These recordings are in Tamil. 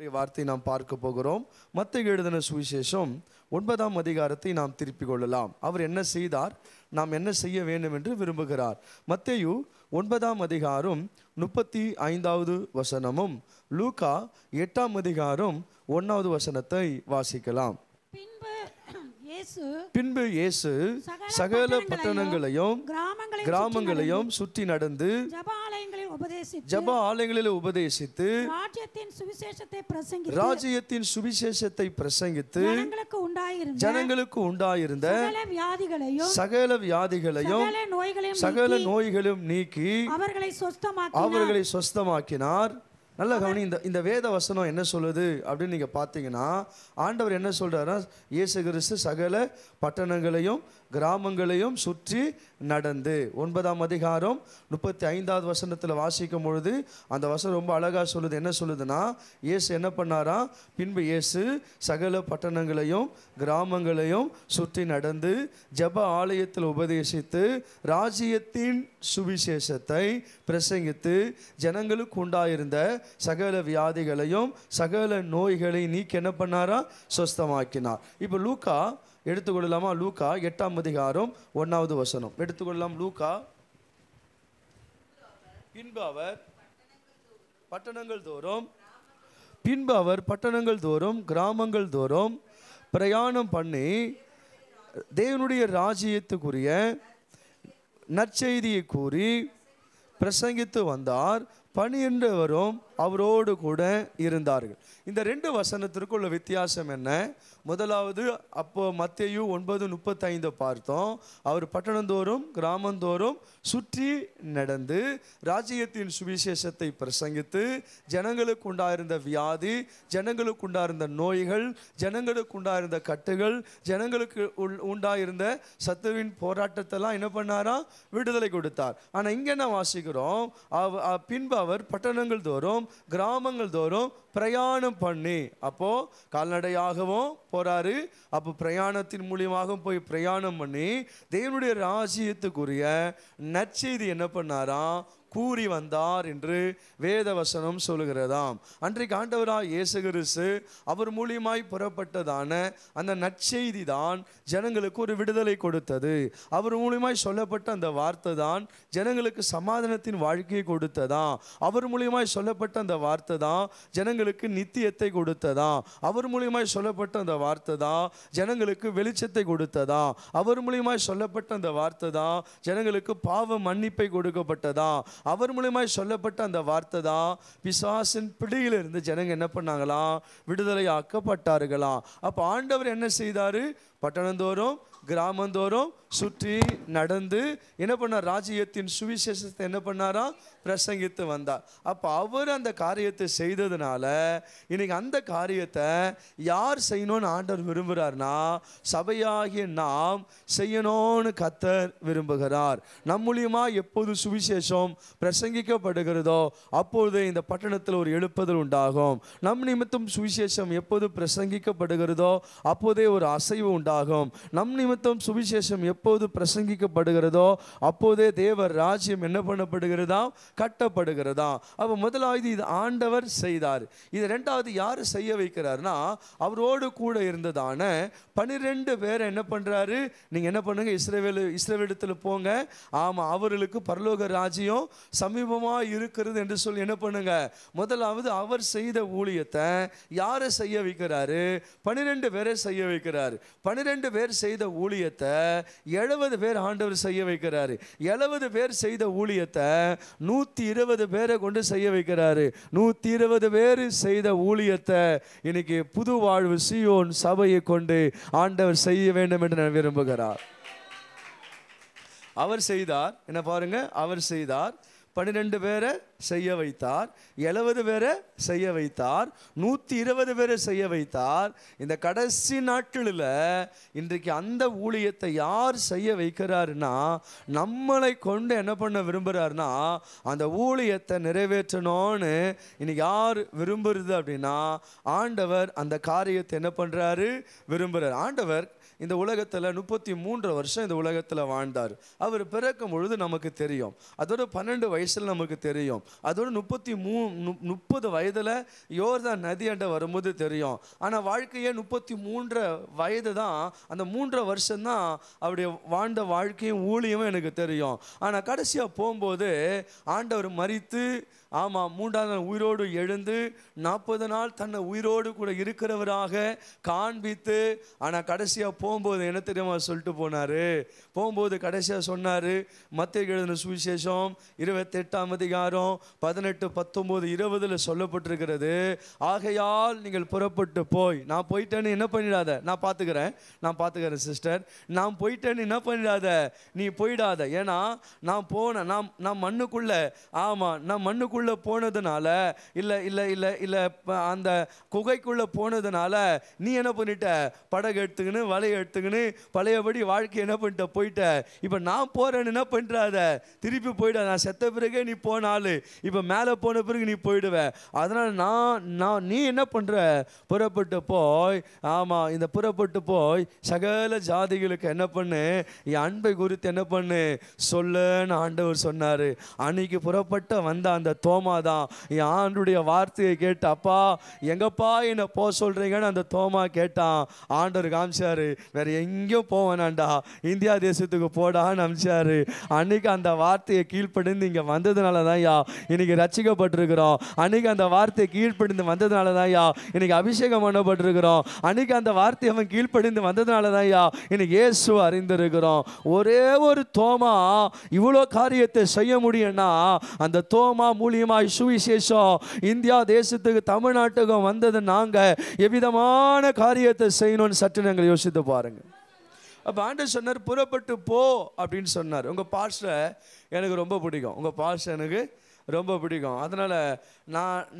வார்த்தை நாம் பார்க்க போகிறோம். மத்தேயு எழுதின சுவிசேஷம் 9ஆம் அதிகாரத்தை நாம் திருப்பிக் கொள்ளலாம். அவர் என்ன செய்தார், நாம் என்ன செய்ய வேண்டும் என்று விரும்புகிறார். மத்தேயு 9ஆம் அதிகாரம் 35வது வசனமும் லூக்கா 8ஆம் அதிகாரம் 1வது வசனத்தை வாசிக்கலாம். பின்பு இயேசு சகல பட்டணங்களையும் கிராமங்களையும் சுற்றி நடந்து ஜெப ஆலயங்களில் உபதேசித்து ராஜ்யத்தின் சுவிசேஷத்தை பிரசங்கித்து ஜனங்களுக்கு உண்டாயிருந்த சகல வியாதிகளையும் சகல நோய்களும் நீக்கி அவர்களை சொஸ்தமாக்கினார். நல்ல கவனி, இந்த வேத வசனம் என்ன சொல்லுது அப்படின்னு நீங்கள் பார்த்தீங்கன்னா, ஆண்டவர் என்ன சொல்கிறாருன்னா, இயேசு கிறிஸ்து சகல பட்டணங்களையும் கிராமங்களையும் சுற்றி நடந்து 9ஆம் அதிகாரம் 35வது வசனத்தில் வாசிக்கும் பொழுது அந்த வசனம் ரொம்ப அழகாக சொல்லுது. என்ன சொல்லுதுன்னா, இயேசு என்ன பண்ணாரா, பின்பு இயேசு சகல பட்டணங்களையும் கிராமங்களையும் சுற்றி நடந்து ஜெப ஆலயத்தில் உபதேசித்து ராஜ்யத்தின் சுவிசேஷத்தை பிரசங்கித்து ஜனங்களுக்கு உண்டாயிருந்த சகல வியாதிகளையும் சகல நோய்களை நீக்கி என்ன பண்ணாரா, சொஸ்தமாக்கினார். இப்போ லூக்கா எடுத்துக்கொள்ளலாமா? லூக்கா 8ஆம் அதிகாரம் 1வது வசனம் எடுத்துக்கொள்ளலாம். லூக்கா, பின்பு அவர் பட்டணங்கள் தோறும் கிராமங்கள் தோறும் பிரயாணம் பண்ணி தேவனுடைய ராஜ்யத்துக்குரிய நற்செய்தியை கூறி பிரசங்கித்து வந்தார். 12 அவரோடு கூட இருந்தார்கள். இந்த 2 வசனத்திற்குள்ள வித்தியாசம் என்ன? முதலாவது, அப்போ மத்தேயு 9:35 பார்த்தோம். அவர் பட்டணந்தோறும் கிராமந்தோறும் சுற்றி நடந்து ராஜ்யத்தின் சுவிசேஷத்தை பிரசங்கித்து ஜனங்களுக்கு உண்டாயிருந்த வியாதி, ஜனங்களுக்கு உண்டாயிருந்த நோய்கள், ஜனங்களுக்கு உண்டாயிருந்த கட்டுகள், ஜனங்களுக்கு உண்டாயிருந்த சத்துவின் போராட்டத்தெல்லாம் என்ன பண்ணாரா, விடுதலை கொடுத்தார். ஆனால் இங்கே என்ன வாசிக்கிறோம், பின்பு அவர் பட்டணங்கள் தோறும் கிராமங்கள் தோறும் பிரயாணம் பண்ணி, அப்போ கால்நடையாகவும் போறாரு, அப்போ பிரயாணத்தின் மூலியமாக போய் பிரயாணம் பண்ணி தேவனுடைய ராஜ்யத்துக்குரிய நற்செய்தி என்ன பண்ணாராம், கூறி வந்தார் என்று வேதவசனம் சொல்லுகிறதாம். அன்றைக்கு ஆண்டவராய் இயேசு கிறிஸ்து அவர் மூலியமாய் புறப்பட்டதான அந்த நற்செய்தி தான் ஜனங்களுக்கு ஒரு விடுதலை கொடுத்தது. அவர் மூலியமாய் சொல்லப்பட்ட அந்த வார்த்தை தான் ஜனங்களுக்கு சமாதானத்தின் வாழ்க்கையை கொடுத்ததா. அவர் மூலியமாய் சொல்லப்பட்ட அந்த வார்த்தை தான் ஜனங்களுக்கு நித்தியத்தை கொடுத்ததா. அவர் மூலியமாய் சொல்லப்பட்ட அந்த வார்த்தை தான் ஜனங்களுக்கு வெளிச்சத்தை கொடுத்ததா. அவர் மூலியமாய் சொல்லப்பட்ட அந்த வார்த்தை தான் ஜனங்களுக்கு பாவ மன்னிப்பை கொடுக்கப்பட்டதா. அவர் மூலமாய் சொல்லப்பட்ட அந்த வார்த்தை தான் பிசாசின் பிடியிலிருந்து ஜனங்க என்ன பண்ணாங்களாம், விடுதலை ஆக்கப்பட்டார்களாம். அப்போ ஆண்டவர் என்ன செய்தாரு, பட்டணந்தோறும் கிராமந்தோறும் சுற்றி நடந்து என்ன பண்ணார், ராஜ்யத்தின் சுவிசேஷத்தை என்ன பண்ணாரா, பிரசங்கித்து வந்தார். அப்போ அவர் அந்த காரியத்தை செய்ததுனால இன்னைக்கு அந்த காரியத்தை யார் செய்யணும்னு ஆண்டவர் விரும்புகிறார்னா, சபையாகிய நாம் செய்யணும்னு கர்த்தர் விரும்புகிறார். நம் மூலியமா எப்போது சுவிசேஷம் பிரசங்கிக்கப்படுகிறதோ அப்போது இந்த பட்டணத்தில் ஒரு எழுப்புதல் உண்டாகும். நம் நிமித்தம் சுவிசேஷம் எப்போது பிரசங்கிக்கப்படுகிறதோ அப்போதே ஒரு அசைவு உண்டாகும். நம் நிமித்தம் சுவிசேஷம் எப்போது பிரசங்கிக்கப்படுகிறதோ அப்போதே தேவ ராஜ்யம் என்ன பண்ணப்படுகிறதா, கட்டப்படுகிறதா. அப்போ முதலாவது இது ஆண்டவர் செய்தார். இது 2வது யார் செய்ய வைக்கிறார்னா, அவரோடு கூட இருந்ததான 12 பேரை என்ன பண்றாரு, நீங்க என்ன பண்ணுங்க, இஸ்ரவேலிடத்தில் போங்க, ஆமா அவர்களுக்கு பரலோக ராஜ்யம் சமீபமா இருக்கிறது என்று சொல்லி என்ன பண்ணுங்க. முதலாவது அவர் செய்த ஊழியத்தை யாரை செய்ய வைக்கிறாரு, 12 பேரை செய்ய வைக்கிறாரு. 12 பேர் செய்த ஊழியத்தை 70 பேர் ஆண்டவர் செய்ய வைக்கிறாரு. 70 பேர் செய்த ஊழியத்தை 120 பேரை கொண்டு செய்ய வைக்கிறாரு. 120 பேர் செய்த ஊழியத்தை இன்னைக்கு புது வாழ்வு சீயோன் சபையை கொண்டு ஆண்டவர் செய்ய வேண்டும் என்று நான் விரும்புகிறார். அவர் செய்தார். என்ன பாருங்க, அவர் செய்தார். 12 பேரை செய்ய வைத்தார், 70 பேரை செய்ய வைத்தார், 120 பேரை செய்ய வைத்தார். இந்த கடைசி நாட்களில் இன்றைக்கு அந்த ஊழியத்தை யார் செய்ய வைக்கிறாருன்னா, நம்மளை கொண்டு என்ன பண்ண விரும்புகிறாருன்னா, அந்த ஊழியத்தை நிறைவேற்றணும்னு இன்னைக்கு யார் விரும்புறது அப்படின்னா, ஆண்டவர் அந்த காரியத்தை என்ன பண்ணுறாரு, விரும்புகிறார். ஆண்டவர் இந்த உலகத்தில் 33 வருஷம் இந்த உலகத்தில் வாழ்ந்தார். அவர் பிறக்கும் பொழுது நமக்கு தெரியும், அதோட 12 வயசில் நமக்கு தெரியும். அதோட 30 வயதில் யோர்தான் நதி அண்ட வரும்போது தெரியும். ஆனால் வாழ்க்கையே 33 வயது தான், அந்த 3 வருஷம்தான் அவருடைய வாழ்ந்த வாழ்க்கையும் ஊழியமும் எனக்கு தெரியும். ஆனால் கடைசியாக போகும்போது ஆண்டவர் மரித்து, ஆமாம், 3ஆம் நாள் உயிரோடு எழுந்து 40 நாள் தன்னை உயிரோடு கூட இருக்கிறவராக காண்பித்து, ஆனால் கடைசியாக போகும்போது என்ன தெரியுமா சொல்லிட்டு போனார்? போகும்போது கடைசியாக சொன்னார், மத்தேயு எழுதின சுவிசேஷம் 28ஆம் அதிகாரம் 18, 19, 20 சொல்லப்பட்டிருக்கிறது, ஆகையால் நீங்கள் புறப்பட்டு போய், நான் போயிட்டேன்னு என்ன பண்ணிடாத, நான் பார்த்துக்கிறேன் சிஸ்டர், நான் போயிட்டேன்னு என்ன பண்ணிடாத, நீ போயிடாத. ஏன்னா நான் மண்ணுக்குள்ள, ஆமாம், நான் மண்ணுக்குள்ள போனதுனால, இல்லை அந்த குகைக்குள்ள போனதுனால நீ என்ன பண்ணிட்ட, படகு எடுத்துக்கின்னு வலையை எடுத்துக்கின்னு பழையபடி வாழ்க்கை என்ன பண்ணிட்ட, போயிட்ட. இப்போ நான் போறேன்னு என்ன பண்றாத, திருப்பி போயிட. நான் செத்த பிறகு நீ போனாலு, இப்போ மேலே போன பிறகு நீ போயிடுவ. அதனால நீ என்ன பண்ற, புறப்பட்டு போய், ஆமா, இந்த புறப்பட்டு போய் சகல ஜாதிகளுக்கு என்ன பண்ணு, என் அன்பை குறித்து என்ன பண்ணு சொல்லுன்னு ஆண்டவர் சொன்னாரு. அன்னைக்கு புறப்பட்ட வந்த அந்த தோமா தான் என் ஆண்டுடைய வார்த்தையை கேட்டு, அப்பா எங்கப்பா என்ன போக சொல்றீங்கன்னு அந்த தோமா கேட்டான். ஆண்டவர் காமிச்சாரு, வேற எங்கேயும் போவேனாண்டா, இந்தியா தேசத்துக்கு போடான்னு அமிச்சாரு. அன்னைக்கு அந்த வார்த்தையை கீழ்ப்படிந்து இங்க வந்ததுனால தான் இன்னைக்கு ரட்சிக்கப்பட்டிருக்கிறோம். அன்னைக்கு அந்த வார்த்தையை கீழ்ப்படிந்து வந்ததுனால தான் இன்னைக்கு அபிஷேகம் பண்ணப்பட்டிருக்கிறோம். அன்னைக்கு அந்த வார்த்தையை அவன் கீழ்ப்படிந்து வந்ததுனால தான் இன்னைக்கு இயேசு அறிந்திருக்கிறோம். ஒரே ஒரு தோமா இவ்வளோ காரியத்தை செய்ய முடியும்னா, அந்த தோமா மூலியமாய் சுவிசேஷம் இந்தியா தேசத்துக்கு, தமிழ்நாட்டுக்கு வந்தது. நாங்க எவ்விதமான காரியத்தை செய்யணும்னு சற்று நாங்கள் யோசித்து பாருங்க. அப்போ ஆண்டவர் சொன்னார், புறப்பட்டு போ அப்படின்னு சொன்னார். உங்கள் பாஸ்டரை எனக்கு ரொம்ப பிடிக்கும், உங்கள் பாஸ்டர் எனக்கு ரொம்ப பிடிக்கும். அதனால்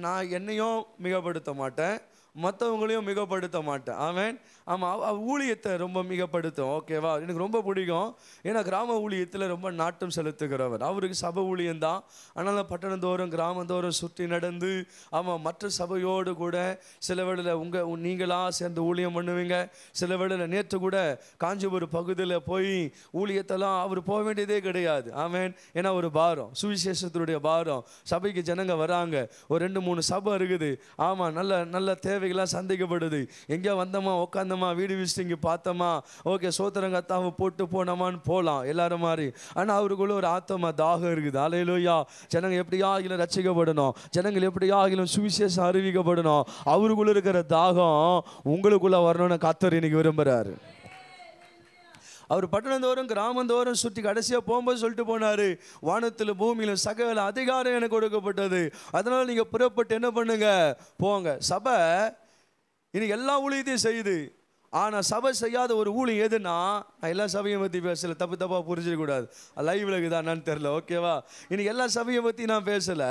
நான் என்னையும் மிகப்படுத்த மாட்டேன், மற்றவங்களையும் மிகப்படுத்த மாட்டேன். ஆமென். ஆமாம், ஊழியத்தை ரொம்ப மிகப்படுத்தும். ஓகேவா? எனக்கு ரொம்ப பிடிக்கும். ஏன்னா கிராம ஊழியத்தில் ரொம்ப நாட்டம் செலுத்துகிறவர். அவருக்கு சபை ஊழியம்தான். ஆனால் பட்டணந்தோறும் கிராமந்தோறும் சுற்றி நடந்து, ஆமாம், மற்ற சபையோடு கூட சில வேளையில் நீங்களாக சேர்ந்து ஊழியம் பண்ணுவீங்க. சில வேளையில் நேற்று கூட காஞ்சிபுரம் பகுதியில் போய் ஊழியத்தெல்லாம் அவர் போக வேண்டியதே கிடையாது. ஆமென். ஏன்னா ஒரு பாரம், சுவிசேஷத்தினுடைய பாரம், சபைக்கு ஜனங்க வராங்க, ஒரு 2-3 சபை இருக்குது. ஆமாம், நல்ல தேவைகளாக சந்திக்கப்படுது. எங்கேயா வந்தோமா, உட்காந்தோமா, வீடு விசிட்டிங்க பார்த்தோமா, ஓகே சோத்திரங்கத்தாவை போட்டு போனோமான்னு போகலாம் எல்லாரும் மாதிரி. ஆனால் அவருக்குள்ள ஒரு ஆத்மா தாகம் இருக்குது. அல்லேலூயா. ஜனங்கள் எப்படியா ஆகிலும் ரட்சிக்கப்படணும், ஜனங்கள் எப்படியா ஆகிலும் சுவிசேஷம் அறிவிக்கப்படணும். அவருக்குள்ள இருக்கிற தாகம் உங்களுக்குள்ள வரணும்னு கர்த்தர் இன்னைக்கு விரும்புகிறாரு. அவர் பட்டணந்தோறும் கிராமந்தோறும் சுற்றி கடைசியாக போகும்போது சொல்லிட்டு போனார், வானத்தில் பூமியில் சகல அதிகாரம் எனக்கு கொடுக்கப்பட்டது, அதனால் நீங்கள் புறப்பட்டு என்ன பண்ணுங்க, போங்க. சபை இன்னைக்கு எல்லா ஊழியத்தையும் செய்யுது. ஆனால் சபை செய்யாத ஒரு ஊழியம் எதுனா, நான் எல்லா சபையை பற்றி பேசலை, தப்பாக புரிஞ்சிடக்கூடாது, லைவ்ல இருக்குதான்னு தெரில. ஓகேவா? இன்னைக்கு எல்லா சபையை பற்றி நான் பேசலை.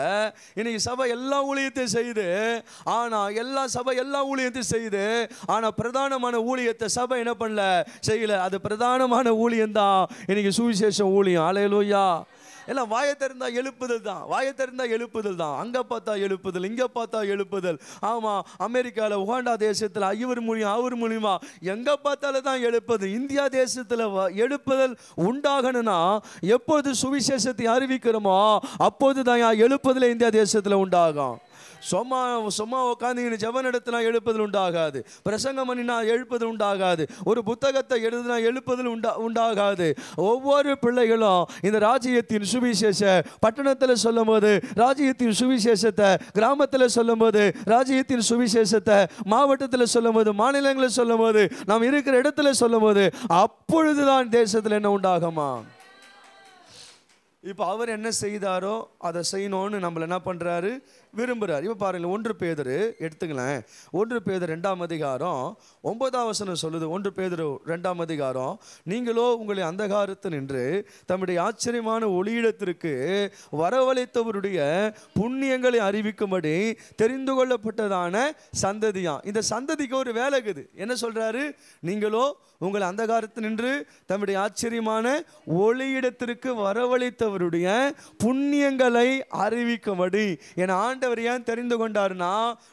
இன்னைக்கு சபை எல்லா ஊழியத்தையும் செய்யுது. ஆனால் சபை எல்லா ஊழியத்தையும் செய்யுது. ஆனால் பிரதானமான ஊழியத்தை சபை என்ன பண்ணல, செய்யலை. அது பிரதானமான ஊழியம்தான் இன்னைக்கு சுவிசேஷம் ஊழியம். அல்லேலூயா. எல்லாம் வாயை திறந்தா எழுப்புதல் தான். அங்கே பார்த்தா எழுப்புதல், இங்கே பார்த்தா எழுப்புதல். ஆமாம், அமெரிக்காவில் உகாண்டா தேசத்தில் இவர் மூலியம் அவர் மூலியமா எங்கே பார்த்தாலும் தான் எழுப்புதல். இந்தியா தேசத்தில் எழுப்புதல் உண்டாகணும்னா எப்போது சுவிசேஷத்தை அறிவிக்கிறோமோ அப்போது தான் எழுப்புதல் இந்தியா தேசத்தில் உண்டாகும். சும்மா உட்காந்து ஜெபம் நடத்தினா எழுப்புதல் உண்டாகாது, பிரசங்கம் பண்ணினா எழுப்புதல் உண்டாகாது, ஒரு புத்தகத்தை எழுதினா எழுப்புதல் உண்டாகாது. ஒவ்வொரு பிள்ளைகளும் இந்த ராஜ்யத்தின் சுவிசேஷ பட்டணத்தில் சொல்லும் போது, ராஜ்யத்தின் சுவிசேஷத்தை கிராமத்தில் சொல்லும் போது, ராஜ்யத்தின் சுவிசேஷத்தை மாவட்டத்தில் சொல்லும் போது, மாநிலங்களில் சொல்லும் போது, நாம் இருக்கிற இடத்துல சொல்லும் போது, அப்பொழுதுதான் தேசத்தில் என்ன உண்டாகுமா. இப்போ அவர் என்ன செய்தாரோ அதை செய்யணும்னு நம்மளை என்ன பண்ணுறாரு, விரும்புகிறார். இப்போ பாருங்கள், 1 பேதுரு எடுத்துங்களேன். 1 பேதுரு 2ஆம் அதிகாரம் 9ஆம் வசனம் சொல்லுது. 1 பேதுரு 2ஆம் அதிகாரம், நீங்களோ உங்களை அந்தகாரத்தில் நின்று தம்முடைய ஆச்சரியமான ஒளியிடத்திற்கு வரவழைத்தவருடைய புண்ணியங்களை அறிவிக்கும்படி தெரிந்து கொள்ளப்பட்டதான சந்ததியா. இந்த சந்ததிக்கு ஒரு வேலை இருக்குது. என்ன சொல்கிறாரு, நீங்களோ உங்களை அந்தகாரத்தில் நின்று தம்முடைய ஆச்சரியமான ஒளியிடத்திற்கு வரவழைத்தவருடைய புண்ணியங்களை அறிவிக்கும்படி. என் ஆண்ட ஆண்டவர் ஏன் தெரிந்து கொண்டாருன்னா,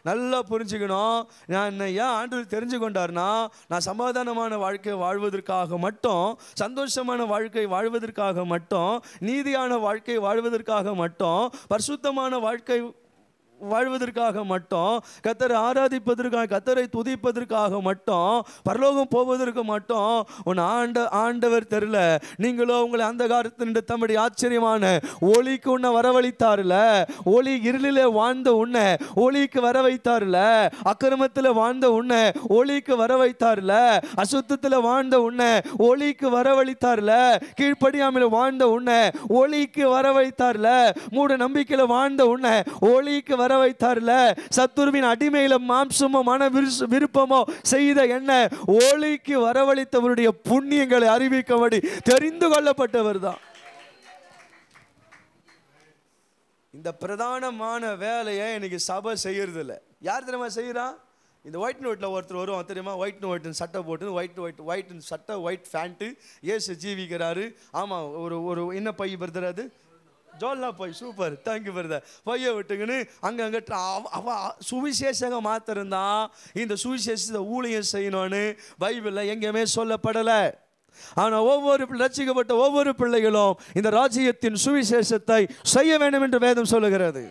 நல்லா புரிஞ்சுக்கணும், நான் ஏன் ஆண்டவர் தெரிஞ்சு கொண்டாருன்னா, நான் சமாதானமான வாழ்க்கை வாழ்வதற்காக மட்டும், சந்தோஷமான வாழ்க்கை வாழ்வதற்காக மட்டும், நீதியான வாழ்க்கை வாழ்வதற்காக மட்டும், பரிசுத்தமான வாழ்க்கை வாழ்வதற்காக மட்டும், கர்த்தரை ஆராதிப்பதற்காக, கர்த்தரை துதிப்பதற்காக மட்டும், பரலோகம் போவதற்கு மட்டும் உன் ஆண்டவர் தெரியல. நீங்களோ உங்களை அந்த காலத்தின் தம்முடைய ஆச்சரியமான ஒளிக்கு உன்னை வரவழைத்தார்ல, ஒளி இருளிலே வாழ்ந்த உன்னை ஒளிக்கு வர வைத்தார்ல, அக்கிரமத்தில் வாழ்ந்த உன்னை ஒளிக்கு வர வைத்தார்ல, அசுத்தத்தில் வாழ்ந்த உன்னை ஒளிக்கு வரவழைத்தார்ல, கீழ்ப்படியாமல் வாழ்ந்த உன்னை ஒளிக்கு வர வைத்தார்ல, மூட நம்பிக்கையில் வாழ்ந்த உன்னை ஒளிக்கு வர வைத்தார்ல, சத்துருவின் அடிமையில மாம்சமோ மன விருப்பமோ செய்த என்ன ஒளிக்கு வரவழைத்தவருடைய புண்ணியங்களை அறிவிக்கபடி தெரிந்து கொள்ளப்பட்டவர் தான். இந்த பிரதானமான வேலையை இன்னைக்கு சபை செய்யறது இல்லை. யார் தெரியுமா செய்யறான்? இந்த ஒயிட் நோட்டில் ஒருத்தர் வருவான் தெரியுமா, ஒயிட் நோட்டு சட்டை போட்டு, ஒயிட் சட்டை, ஒயிட் பேண்ட்டு, ஏசு ஜீவிக்கிறாரு. ஆமாம், ஒரு என்ன பை வருது, ஜோல்லா போய் சூப்பர், தேங்க்யூ பிரதர், பைய விட்டுங்கன்னு அங்கங்கே சுவிசேஷங்க மாத்திருந்தான். இந்த சுவிசேஷத்தை ஊழியம் செய்யணும்னு பைபிளில் எங்கேயுமே சொல்லப்படலை. ஆனால் ஒவ்வொரு ரட்சிக்கப்பட்ட ஒவ்வொரு பிள்ளைகளும் இந்த ராஜ்யத்தின் சுவிசேஷத்தை செய்ய வேண்டும் என்று வேதம் சொல்லுகிறது.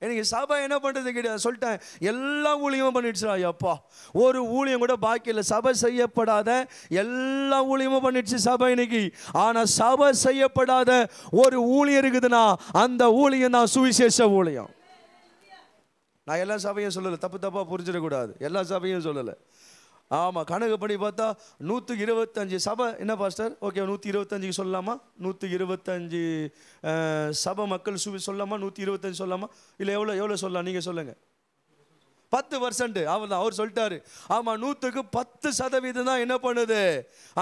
எனக்கு சபை என்ன பண்ணுறது கிடையாது, சொல்லிட்டேன், எல்லா ஊழியமும் பண்ணிடுச்சு. ஐயப்பா, ஒரு ஊழியம் கூட பாக்கி இல்லை. சபை செய்யப்படாத எல்லா ஊழியமும் பண்ணிடுச்சு சபை இன்னைக்கு. ஆனால் சபை செய்யப்படாத ஒரு ஊழியம் இருக்குதுன்னா அந்த ஊழியம் தான் சுவிசேஷ ஊழியம். நான் எல்லா சபையும் சொல்லலை, தப்பாக புரிஞ்சிடக்கூடாது, எல்லா சபையும் சொல்லலை. ஆமாம், கணக்கு பண்ணி பார்த்தா 125 சபை. என்ன பாஸ்டர், ஓகே 125 சொல்லலாமா? 125 சபை மக்கள் சொல்லலாமா? 125 சொல்லலாமா? இல்லை எவ்வளோ சொல்லலாம், நீங்கள் சொல்லுங்கள். 10% அவர் தான், அவர் சொல்லிட்டாரு. ஆமாம், 100க்கு 10% தான் என்ன பண்ணுது?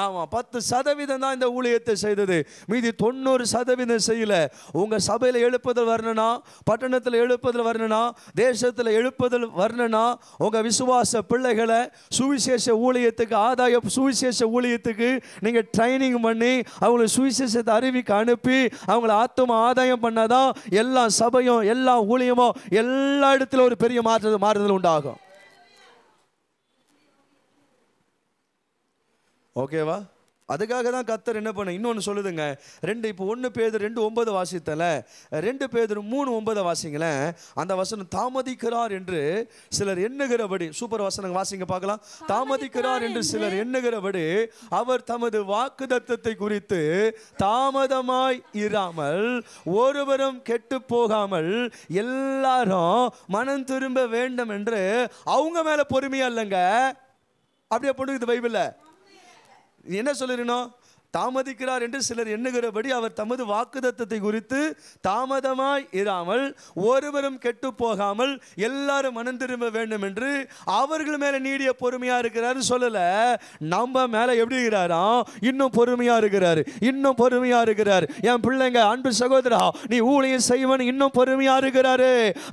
ஆமாம், 10% தான் இந்த ஊழியத்தை செய்தது. மீதி 90% செய்யல. உங்கள் சபையில் எழுப்புதல் வரணும்னா, பட்டணத்தில் எழுப்புதல் வரணும்னா, தேசத்தில் எழுப்புதல் வரணும்னா, உங்கள் விசுவாச பிள்ளைகளை சுவிசேஷ ஊழியத்துக்கு, ஆதாய சுவிசேஷ ஊழியத்துக்கு நீங்கள் ட்ரைனிங் பண்ணி அவங்களுக்கு சுவிசேஷத்தை அறிவிக்க அனுப்பி அவங்கள ஆத்தும ஆதாயம் பண்ணாதான் எல்லா சபையும் எல்லா ஊழியமும் எல்லா இடத்துல ஒரு பெரிய மாறுதல் உண்டாகும். ஓகேவா? அதுக்காக தான் கர்த்தர் என்ன பண்ண இன்னொன்று சொல்லுதுங்க. இப்போ 1 பேதுரு 2:9 வாசித்தல, 2 பேதுரு 3:9 வாசிங்களேன். அந்த வசனம், தாமதிக்கிறார் என்று சிலர் எண்ணுகிறபடி, சூப்பர் வசனம் வாசிங்க பார்க்கலாம். தாமதிக்கிறார் என்று சிலர் எண்ணுகிறபடி அவர் தமது வாக்குத்தத்தத்தை குறித்து தாமதமாய் இராமல் ஒருவரும் கெட்டு போகாமல் எல்லாரும் மனம் திரும்ப வேண்டும் என்று அவங்க மேல பொறுமையா இல்லைங்க. அப்படியே பண்ணுது பைபிள்ல. என்ன சொல்லிடணும்? தாமதிக்கிறார் என்று சிலர் எண்ணுகிறபடி அவர் தமது வாக்குத்தத்தத்தை குறித்து தாமதமாய் இராமல் ஒருவரும் கெட்டு போகாமல் எல்லாரும் மனம் திரும்ப வேண்டும் என்று அவர்கள் மேல நீடிய பொறுமையா இருக்கிறாரு சொல்லல. நம்ம மேல எப்படி இருக்கிறாராம்? இன்னும் பொறுமையா இருக்கிறாரு, இன்னும் பொறுமையா இருக்கிறாரு. என் பிள்ளைங்க, அன்பு சகோதரா, நீ ஊழியம் செய்வன் இன்னும் பொறுமையா இருக்கிறாரு.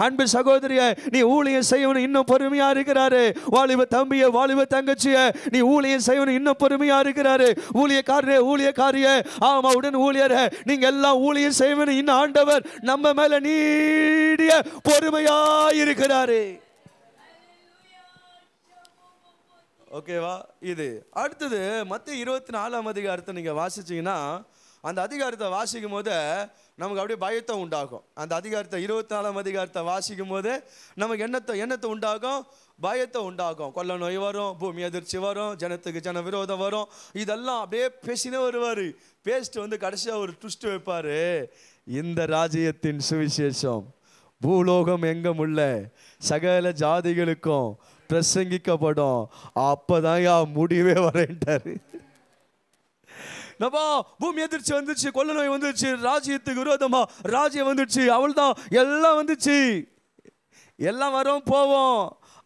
அன்பு சகோதரிய, நீ ஊழியம் செய்வன் இன்னும் பொறுமையா இருக்கிறாரு. வாலிப தம்பிய, வாலிப தங்கச்சிய, நீ ஊழியம் செய்வன் இன்னும் பொறுமையா இருக்கிறாரு. ஊழியக்காரரே, ஊழியக்காரிய, ஆமா உடன் ஊழியரே, நீங்க எல்லாம் ஊழியம் செய்வன் இன்னும் ஆண்டவர் நம்ம மேல நீடிய பொறுமையா இருக்கிறாரு. ஓகேவா? இது அடுத்தது மத்தேயு 24ஆம் அதிகாரத்தை நீங்க வாசிச்சீங்கன்னா, அந்த அதிகாரத்தை வாசிக்கும் போது நமக்கு அப்படியே பயத்தை உண்டாகும். அந்த அதிகாரத்தை 24ஆம் அதிகாரத்தை வாசிக்கும் போது நமக்கு என்னத்தை உண்டாகும்? பயத்தை உண்டாகும். கொள்ள நோய் வரும், பூமி அதிர்ச்சி வரும், ஜனத்துக்கு ஜன விரோதம் வரும். இதெல்லாம் அப்படியே பேசினே வருவார். பேசிட்டு கடைசியாக ஒரு ட்விஸ்ட் வைப்பார். இந்த ராஜ்யத்தின் சுவிசேஷம் பூலோகம் எங்கும் உள்ள சகல ஜாதிகளுக்கும் பிரசங்கிக்கப்படும், அப்பதான் முடிவே வரேன்ட்டாரு. பூமி எதிர்ச்சி வந்துச்சு, கொள்ள நோய் வந்துச்சு, ராஜ்யத்துக்கு விரோதமா ராஜ்யம் வந்துச்சு, அவள் தான் எல்லாம் வந்துச்சு, எல்லாம் வரும் போவோம்.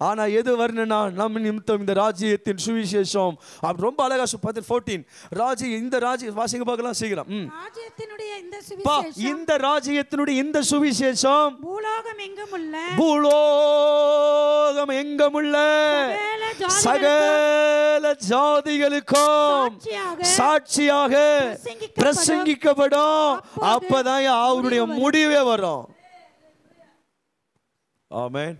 ஆனா எது வரணும்னா நம்ம நிமித்தம் இந்த ராஜ்யத்தின் சுவிசேஷம். ரொம்ப அழகா 14 ராஜ்யம், இந்த ராஜ்யம் வாசிங்க பார்க்கலாம் சீக்கிரம். இந்த ராஜ்யத்தினுடைய இந்த சுவிசேஷம் பூலோகம் எங்கும் உள்ள சகல ஜாதிகளுக்கும் சாட்சியாக பிரசங்கிக்கப்படும். அப்பதான் அவருடைய முடிவே வரும். ஆமென்.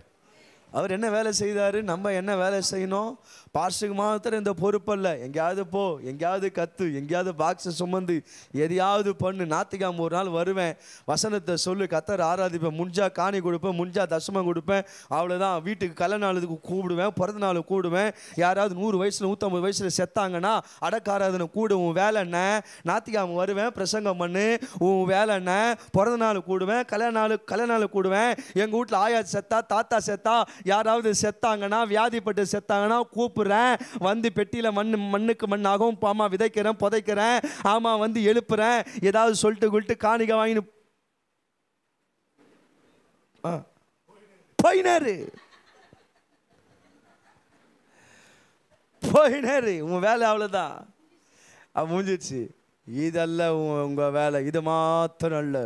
அவர் என்ன வேலை செய்தாரு, நம்ம என்ன வேலை செய்யணும்? பாஸ்டருக்கு மாத்திரம் இந்த பொறுப்பல்ல. எங்கேயாவது போ, எங்கேயாவது கத்து, எங்கேயாவது பாக்ஸை சுமந்து எதையாவது பண்ணு. ஞாயிற்றுக்கிழமை ஒரு நாள் வருவேன், வசனத்தை சொல்லு, கத்தர் ஆராதிப்பேன், முடிஞ்சா காணி கொடுப்பேன், முடிஞ்சா தசமம் கொடுப்பேன், அவ்வளோதான். வீட்டுக்கு கல்யாண நாளுக்கு கூப்பிடுவேன், பிறந்த நாள் கூடுவேன். யாராவது 100 வயசுல 150 வயசுல செத்தாங்கன்னா அடக்காராதனை கூடு. உன் வேலை என்ன? ஞாயிற்றுக்கிழமை வருவேன், பிரசங்கம் பண்ணு. உன் வேலை என்ன? பிறந்த நாள் கூடுவேன், கல்யாண நாள் கூடுவேன். எங்கள் வீட்டில் ஆயா செத்தா, தாத்தா செத்தா, யாராவது செத்தாங்கன்னா, வியாதிப்பட்டு செத்தாங்கன்னா கூப்பிடுறேன். வந்து பெட்டியில் மண்ணுக்கு மண்ணாகவும் பாமா விதைக்கிறேன், புதைக்கிறேன். ஆமா, வந்து எழுப்புறேன். ஏதாவது சொல்லிட்டு காணிக்க வாங்கி போயினாரு. உன் வேலை அவ்வளோதான், முடிஞ்சிச்சு. இதல்ல உங்க வேலை. இது மாத்திரம் அல்ல,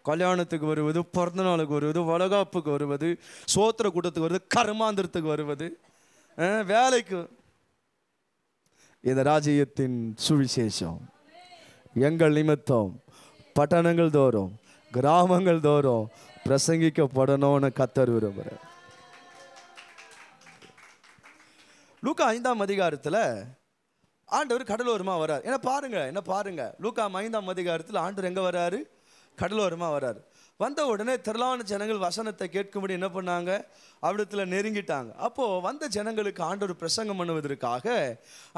கல்யாணத்துக்கு வருவது, பிறந்த நாளுக்கு வருவது, வளகாப்புக்கு வருவது, சோத்திர கூட்டத்துக்கு வருவது, கர்மாந்திரத்துக்கு வருவது, வேலைக்கு. இந்த ராஜ்யத்தின் சுவிசேஷம் எங்கள் நிமித்தம் பட்டணங்கள் தோறும் கிராமங்கள் தோறும் பிரசங்கிக்கப்படணும்னு கர்த்தர் விரும்புகிறார். லூக்கா 5ஆம் அதிகாரத்தில் ஆண்டவர் கடலோரமாக வர்றார். என்ன பாருங்க லூக்கா 5ஆம் அதிகாரத்தில் ஆண்டவர் எங்கே வர்றாரு? கடலோரமாக வர்றாரு. வந்த உடனே திரளான ஜனங்கள் வசனத்தை கேட்கும்படி என்ன பண்ணாங்க? அவ்விடத்தில் நெருங்கிட்டாங்க. அப்போது வந்த ஜனங்களுக்கு ஆண்டவர் பிரசங்கம் பண்ணுவதற்காக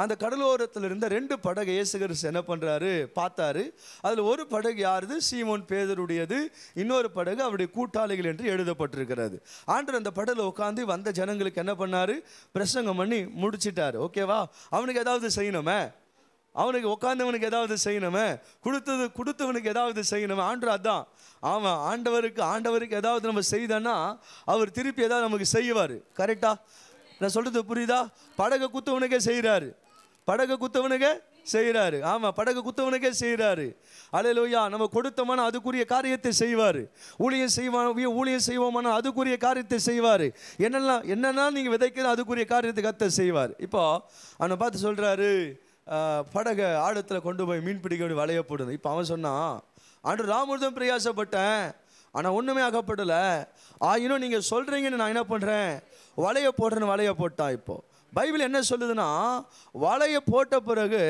அந்த கடலோரத்தில் இருந்த 2 படகு இயேசு கிறிஸ்து என்ன பண்ணுறாரு? பார்த்தாரு. அதில் ஒரு படகு யாருது? சீமோன் பேதுருடையது. இன்னொரு படகு அவருடைய கூட்டாளிகள் என்று எழுதப்பட்டிருக்கிறது. ஆண்டவர் அந்த படகுல உட்காந்து வந்த ஜனங்களுக்கு என்ன பண்ணாரு? பிரசங்கம் பண்ணி முடிச்சிட்டாரு. ஓகேவா? அவனுக்கு ஏதாவது செய்யணுமே, அவனுக்கு உட்காந்தவனுக்கு ஏதாவது செய்யணுமே, கொடுத்தவனுக்கு ஏதாவது செய்யணுமே. ஆண்டவர் அதான். ஆமாம், ஆண்டவருக்கு ஏதாவது நம்ம செய்தோன்னா அவர் திருப்பி ஏதாவது நமக்கு செய்வார். கரெக்டா? நான் சொல்கிறது புரியுதா? படகை குத்தவனுக்கே செய்கிறாரு. ஆமாம், படகு குத்தவனுக்கே செய்கிறாரு. அல்லேலூயா. நம்ம கொடுத்தோம்னா அதுக்குரிய காரியத்தை செய்வார். ஊழியம் செய்வோம்னா அதுக்குரிய காரியத்தை செய்வார். என்னென்னா நீங்கள் விதைக்கிற அதுக்குரிய காரியத்தை கர்த்தர் செய்வார். இப்போ அவனை பார்த்து சொல்கிறாரு, படகை ஆழத்தில் கொண்டு போய் மீன் பிடிக்க வேண்டிய வலைய போடுது. இப்போ அவன் சொன்னான், ஆண்டு ராமுர்தம் பிரயாசப்பட்டேன், ஆனால் ஒன்றுமே ஆகப்படலை. ஆயினும் நீங்கள் சொல்கிறீங்கன்னு நான் என்ன பண்ணுறேன்? வலையை போடுறேன்னு வலையை போட்டான். இப்போ பைபிள் என்ன சொல்லுதுன்னா, வலையை போட்ட பிறகு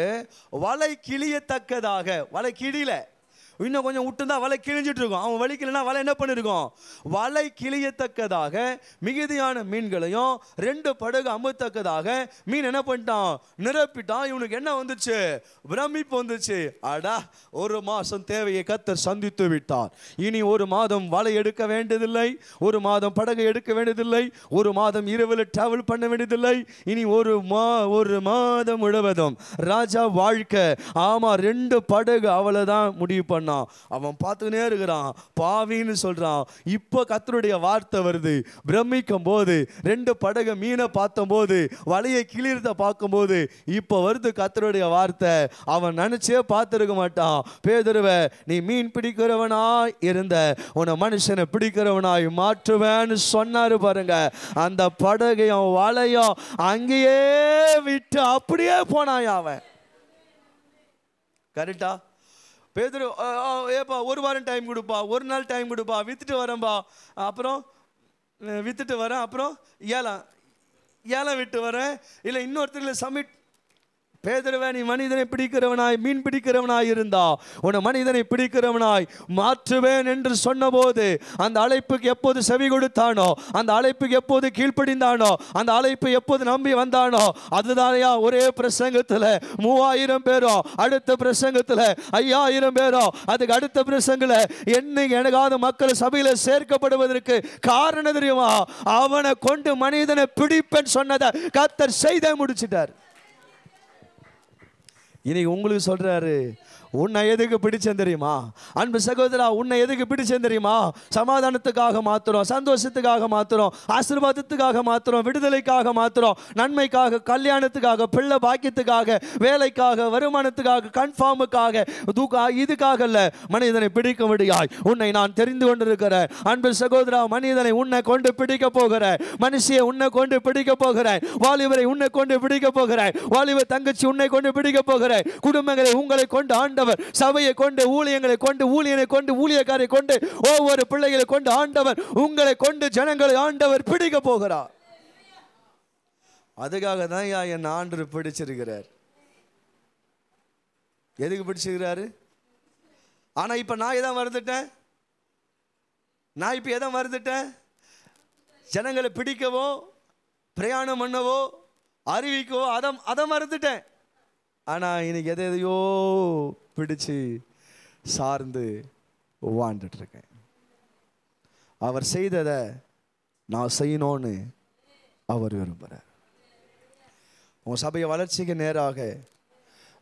வலை கிழியத்தக்கதாக, வலை கிழியல, இன்னும் கொஞ்சம் விட்டுருந்தா வலை கிழிஞ்சிட்டு இருக்கும். அவன் வலிக்கலைன்னா வலை என்ன பண்ணிருக்கோம்? வலை கிழியத்தக்கதாக மிகுதியான மீன்களையும் 2 படகு அமுத்தக்கதாக மீன் என்ன பண்ணிட்டான்? நிரப்பிட்டான். இவனுக்கு என்ன வந்துச்சு? பிரமிப்பு வந்துச்சு. அடா, 1 மாதம் தேவையை கர்த்தர் சந்தித்து விட்டார். இனி 1 மாதம் வலை எடுக்க வேண்டியதில்லை, 1 மாதம் படகு எடுக்க வேண்டியதில்லை, 1 மாதம் இரவில் டிராவல் பண்ண வேண்டியதில்லை. இனி ஒரு மாதம் முழுவதும் ராஜா வாழ்க்கை. ஆமா, 2 படகு அவ்வளவுதான் முடிவு பண்ண. அவன் பார்த்துனே இருக்கிறான், பாவின்னு சொல்றான். இப்போ கர்த்தருடைய வார்த்தை வருது. பிரமிக்கும் போது 2 படகு மீனை பார்த்த போது, வலையை கிளிர்த்த பார்க்கும்போது இப்போ வருது கர்த்தருடைய வார்த்தை. அவன் நினைச்சே பார்த்துருக்க மாட்டான். பேதுருவே, நீ மீன் பிடிக்கிறவனாய் இருந்த உன்னை மனுஷனை பிடிக்கிறவனாய் மாற்றுவேன்னு சொன்னாரு பாருங்க. அந்த படகையும் வலையும் அங்கேயே விட்டு அப்படியே போனான் அவன். கரெக்டா? பேதுரு, ஏப்பா 1 வாரம் டைம் கொடுப்பா, 1 நாள் டைம் கொடுப்பா, வித்துட்டு வரேன்பா, அப்புறம் வித்துட்டு வரேன், அப்புறம் ஏலம் விட்டு வரேன், இல்லை இன்னொருத்தர் சமிட். பேதுருவே, நீ மனிதனை பிடிக்கிறவனாய் மீன் பிடிக்கிறவனாய் இருந்தா உன்னை மனிதனை பிடிக்கிறவனாய் மாற்றுவேன் என்று சொன்னபோது அந்த அழைப்புக்கு எப்போது செவி கொடுத்தானோ, அந்த அழைப்புக்கு எப்போது கீழ்ப்படிந்தானோ, அந்த அழைப்பை எப்போது நம்பி வந்தானோ, அதுதானையா ஒரே பிரசங்கத்தில் 3000 பேரும், அடுத்த பிரசங்கத்தில் 5000 பேரும், அதுக்கு அடுத்த பிரசங்கில் எனக்காத மக்கள் சபையில் சேர்க்கப்படுவதற்கு காரணம் தெரியுமா? அவனை கொண்டு மனிதனை பிடிப்பேன் சொன்னதை கர்த்தர் செய்த முடிச்சிட்டார். இன்னைக்கு உங்களுக்கு சொல்றாரு, உன்னை எதுக்கு பிடிச்சேன் தெரியுமா? அன்பு சகோதரா, உன்னை எதுக்கு பிடிச்சேன் தெரியுமா? சமாதானத்துக்காக மாத்திரம், சந்தோஷத்துக்காக மாத்திரம், ஆசீர்வாதத்துக்காக மாத்திரம், விடுதலைக்காக மாத்திரம், நன்மைக்காக, கல்யாணத்துக்காக, பிள்ளை பாக்கியத்துக்காக, வேலைக்காக, வருமானத்துக்காக, கன்ஃபார்முக்காக, இதுக்காக அல்ல. மனிதனை பிடிக்க முடியாய் உன்னை நான் தெரிந்து கொண்டிருக்கிறேன். அன்பு சகோதரா, மனிதனை உன்னை கொண்டு பிடிக்க போகிறேன். மனுஷியை உன்னை கொண்டு பிடிக்க போகிறேன். வாலிபரை உன்னை கொண்டு பிடிக்க போகிறேன். வாலிப தங்கச்சி உன்னை கொண்டு பிடிக்க போகிறேன். குடும்பங்களை உங்களை கொண்டு ஆண்ட ஆண்டவர் சபையை கொண்டு, ஊழியங்களை கொண்டு, ஊழியனை கொண்டு, ஊழியக்காரை கொண்டு, ஒவ்வொரு பிள்ளைகளை கொண்டு ஆண்டவர் உங்களை கொண்டு ஜனங்களை ஆண்டவர் பிடிக்க போகிறார். அதுக்காக தான் என் ஆண்டவர் பிடிச்சிருக்கிறார். எதுக்கு பிடிச்சிருக்கிறாரு? ஆனா இப்ப நான் எதை மறந்துட்டேன்? நான் இப்ப எதை மறந்துட்டேன்? ஜனங்களை பிடிக்கவோ, பிரயாணம் பண்ணவோ, அறிவிக்கவோ அதை மறந்துட்டேன். ஆனா இன்னைக்கு எதையோ பிடிச்சு சார்ந்து வாழ்ந்துட்டு இருக்கேன். அவர் செய்ததை நான் செய்யணும்னு அவர் விரும்புகிறார். உங்க சபையை வளர்ச்சிக்கு நேராக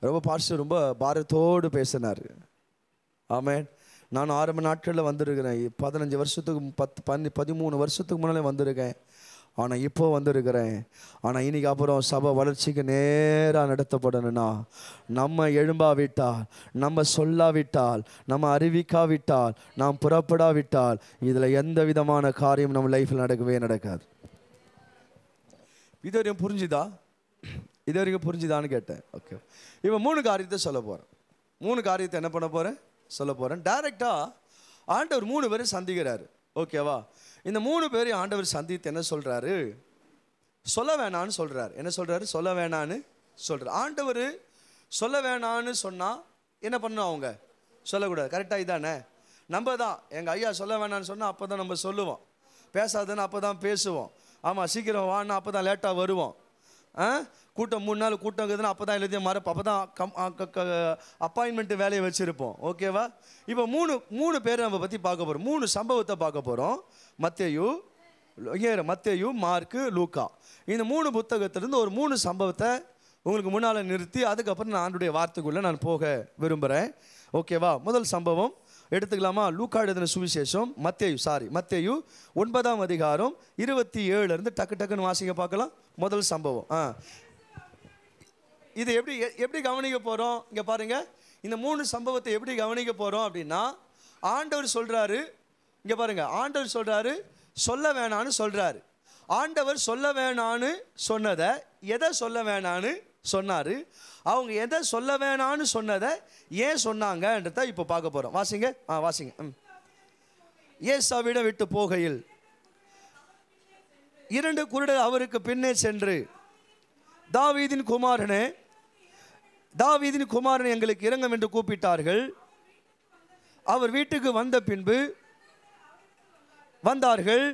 ரொம்ப பாஸ்டர் ரொம்ப பாரத்தோடு பேசினார். ஆமென். நான் ஆரம்ப நாட்களில் வந்திருக்கிறேன். 15 வருஷத்துக்கு 13 வருஷத்துக்கு முன்னாலே வந்திருக்கேன். ஆனால் இப்போ வந்திருக்கிறேன். ஆனால் இன்னைக்கு அப்புறம் சபை வளர்ச்சிக்கு நேராக நடத்தப்படணும்னா நம்ம எழும்பாவிட்டால், நம்ம சொல்லாவிட்டால், நம்ம அறிவிக்காவிட்டால், நாம் புறப்படாவிட்டால் இதில் எந்த விதமான காரியம் நம்ம லைஃப்பில் நடக்கவே நடக்காது. இது வரைக்கும் புரிஞ்சுதா? இது வரைக்கும் புரிஞ்சுதான்னு கேட்டேன். ஓகே, இப்போ 3 காரியத்தை சொல்ல போகிறேன். 3 காரியத்தை என்ன பண்ண போகிறேன்? சொல்ல போகிறேன். டைரெக்டாக ஆண்டவர் 3 பேரை சந்திக்கிறாரு. ஓகேவா? இந்த 3 பேரையும் ஆண்டவர் சந்தித்து என்ன சொல்கிறாரு? சொல்ல வேணான்னு சொல்கிறார். என்ன சொல்கிறாரு? சொல்ல வேணான்னு சொல்கிறார். ஆண்டவர் சொல்ல வேணான்னு சொன்னால் என்ன பண்ணணும்? அவங்க சொல்லக்கூடாது. கரெக்டாக இதானே? நம்ம தான் எங்கள் ஐயா சொல்ல வேணான்னு சொன்னால் அப்போ தான் நம்ம சொல்லுவோம். பேசாதுன்னு அப்போ தான் பேசுவோம். ஆமாம், சீக்கிரம் வான்னா அப்போ தான் லேட்டாக வருவோம். கூட்டம் 3 நாள் கூட்டம் இருக்குதுன்னா அப்போ தான் எல்லாத்தையும் அப்போ தான் அப்பாயின்மெண்ட்டு வேலையை வச்சுருப்போம். ஓகேவா? இப்போ 3 பேர் நம்ம பற்றி பார்க்க போகிறோம். 3 சம்பவத்தை பார்க்க போகிறோம். மத்தேயு, மார்க்கு, லூக்கா. இந்த 3 புத்தகத்திலிருந்து ஒரு 3 சம்பவத்தை உங்களுக்கு முன்னால் நிறுத்தி அதுக்கப்புறம் நான் ஆண்டுடைய வார்த்தைக்குள்ளே நான் போக விரும்புகிறேன். ஓகேவா? முதல் சம்பவம் எடுத்துக்கலாமா? லூக்கா எழுதின சுவிசேஷம் மத்தேயு 9ஆம் அதிகாரம் 27 டக்குன்னு வாசிங்க பார்க்கலாம். முதல் சம்பவம். இது எப்படி கவனிக்க போகிறோம்? இங்கே பாருங்க, இந்த 3 சம்பவத்தை எப்படி கவனிக்க போகிறோம் அப்படின்னா, ஆண்டவர் சொல்கிறாரு. இங்கே பாருங்க, ஆண்டவர் சொல்கிறாரு சொல்ல வேணான்னு சொல்கிறாரு. ஆண்டவர் சொல்ல வேணான்னு சொன்னதை எதை சொல்ல வேணான்னு சொன்னார்? அவங்க எதை சொல்ல வேணான்னு சொன்னதை ஏன் சொன்னாங்கன்றத இப்போ பார்க்க போகிறோம். வாசிங்க. வாசிங்க. ஏசாவிடம் விட்டு போகையில் 2 குருடர் அவருக்கு பின்னே சென்று, தாவீதின் குமாரனே எங்களுக்கு இரங்கும் என்று கூப்பிட்டார்கள். அவர் வீட்டுக்கு வந்த பின்பு வந்தார்கள்.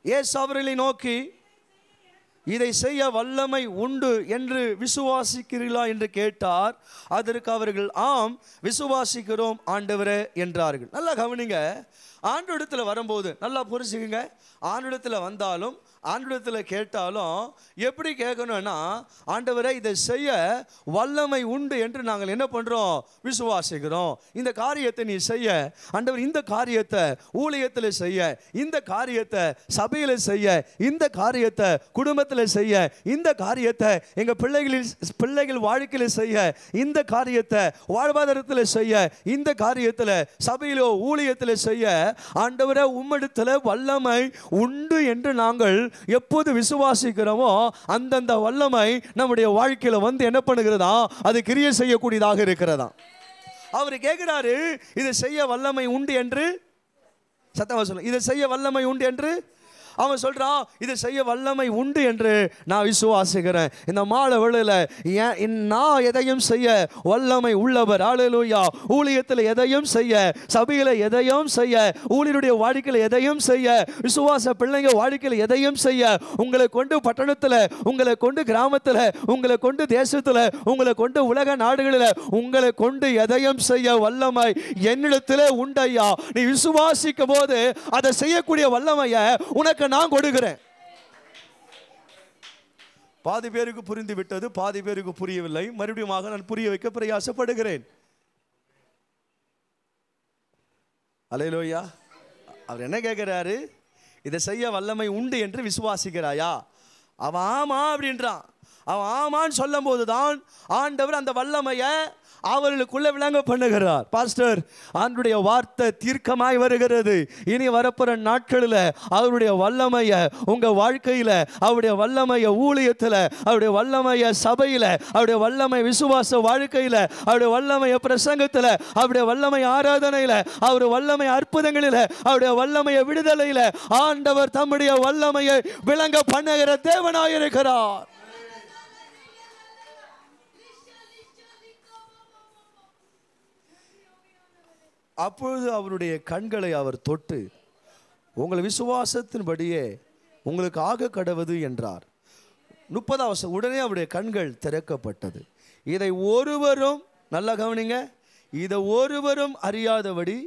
ஏசு அவர்களை நோக்கி, இதை செய்ய வல்லமை உண்டு என்று விசுவாசிக்கிறீர்களா என்று கேட்டார். அதற்கு அவர்கள், ஆம் விசுவாசிக்கிறோம் ஆண்டவரே என்றார்கள். நல்லா கவனிங்க. ஆண்டவரிடத்தில் வரும்போது நல்லா புரிஞ்சுக்குங்க. ஆண்டவரிடத்தில் வந்தாலும் ஆண்டவரிடத்தில் கேட்டாலும் எப்படி கேட்கணும்னா, ஆண்டவரே இதை செய்ய வல்லமை உண்டு என்று நாங்கள் என்ன பண்ணுறோம்? விசுவாசிக்கிறோம். இந்த காரியத்தை நீ செய்ய ஆண்டவர், இந்த காரியத்தை ஊழியத்தில் செய்ய, இந்த காரியத்தை சபையில் செய்ய, இந்த காரியத்தை குடும்பத்தில் செய்ய, இந்த காரியத்தை எங்கள் பிள்ளைகள் வாழ்க்கையில் செய்ய, இந்த காரியத்தை வாழ்வாதாரத்தில் செய்ய, இந்த காரியத்தில் சபையிலோ ஊழியத்தில் செய்ய ஆண்டவரே உம்மிடத்தில் வல்லமை உண்டு என்று நாங்கள் எப்போது விசுவாசிக்கிறோமோ அந்தந்த வல்லமை நம்முடைய வாழ்க்கையில வந்து என்ன பண்ணுகிறதா? அது கிரியை செய்யக்கூடியதாக இருக்கிறதா? அவர் கேட்கிறாரு, இதை செய்ய வல்லமை உண்டு என்று. சத்தமா சொல்லுங்க, இதை செய்ய வல்லமை உண்டு என்று. அவன் சொல்றான், இதை செய்ய வல்லமை உண்டு என்று நான் விசுவாசிக்கிறேன். இந்த மாலை வேளையில் நான் எதையும் செய்ய வல்லமை உள்ளவர். ஹல்லேலூயா. ஊழியத்தில் எதையும் செய்ய, சபையில் எதையும் செய்ய, ஊழியருடைய வாழ்க்கையில் எதையும் செய்ய, விசுவாச பிள்ளைங்க வாழ்க்கையில் எதையும் செய்ய, உங்களை கொண்டு பட்டணத்தில், உங்களை கொண்டு கிராமத்தில், உங்களை கொண்டு தேசத்தில், உங்களை கொண்டு உலக நாடுகளில், உங்களை கொண்டு எதையும் செய்ய வல்லமை என்னிடத்தில் உண்டையா. நீ விசுவாசிக்கும் போது அதை செய்யக்கூடிய வல்லமையை உனக்கு நான் கொடுக்கிறேன். பாதி பேருக்கு புரிந்து விட்டது, பாதி பேருக்கு புரியவில்லை. மறுபடியும் நான் புரிய வைக்க பிரயாசப்படுகிறேன். அல்லேலூயா. அவர் என்ன கேட்கிறாரு? இதை செய்ய வல்லமை உண்டு என்று விசுவாசிக்கிறாயா? அவன் ஆமா அப்படின்றான். அவன் ஆமான்னு சொல்லும் போதுதான் ஆண்டவர் அந்த வல்லமையை அவர்களுக்குள்ள விளங்க பண்ணுகிறார். பாஸ்டர், ஆண்டுடைய வார்த்தை தீர்க்கமாய் வருகிறது. இனி வரப்போற நாட்களில் அவருடைய வல்லமைய உங்க வாழ்க்கையில, அவருடைய வல்லமைய ஊழியத்தில், அவருடைய வல்லமைய சபையில, அவருடைய வல்லமை விசுவாச வாழ்க்கையில, அவருடைய வல்லமைய பிரசங்கத்தில், அவருடைய வல்லமை ஆராதனையில, அவருடைய வல்லமை அற்புதங்களில, அவருடைய வல்லமைய விடுதலையில ஆண்டவர் தம்முடைய வல்லமையை விளங்க பண்ணுகிற தேவனாயிருக்கிறார். அப்பொழுது அவருடைய கண்களை அவர் தொட்டு, உங்கள் விசுவாசத்தின்படியே உங்களுக்கு ஆக கடவது என்றார். 30 உடனே அவருடைய கண்கள் திறக்கப்பட்டது. இதை ஒருவரும், நல்லா கவனிங்க, இதை ஒருவரும் அறியாதபடி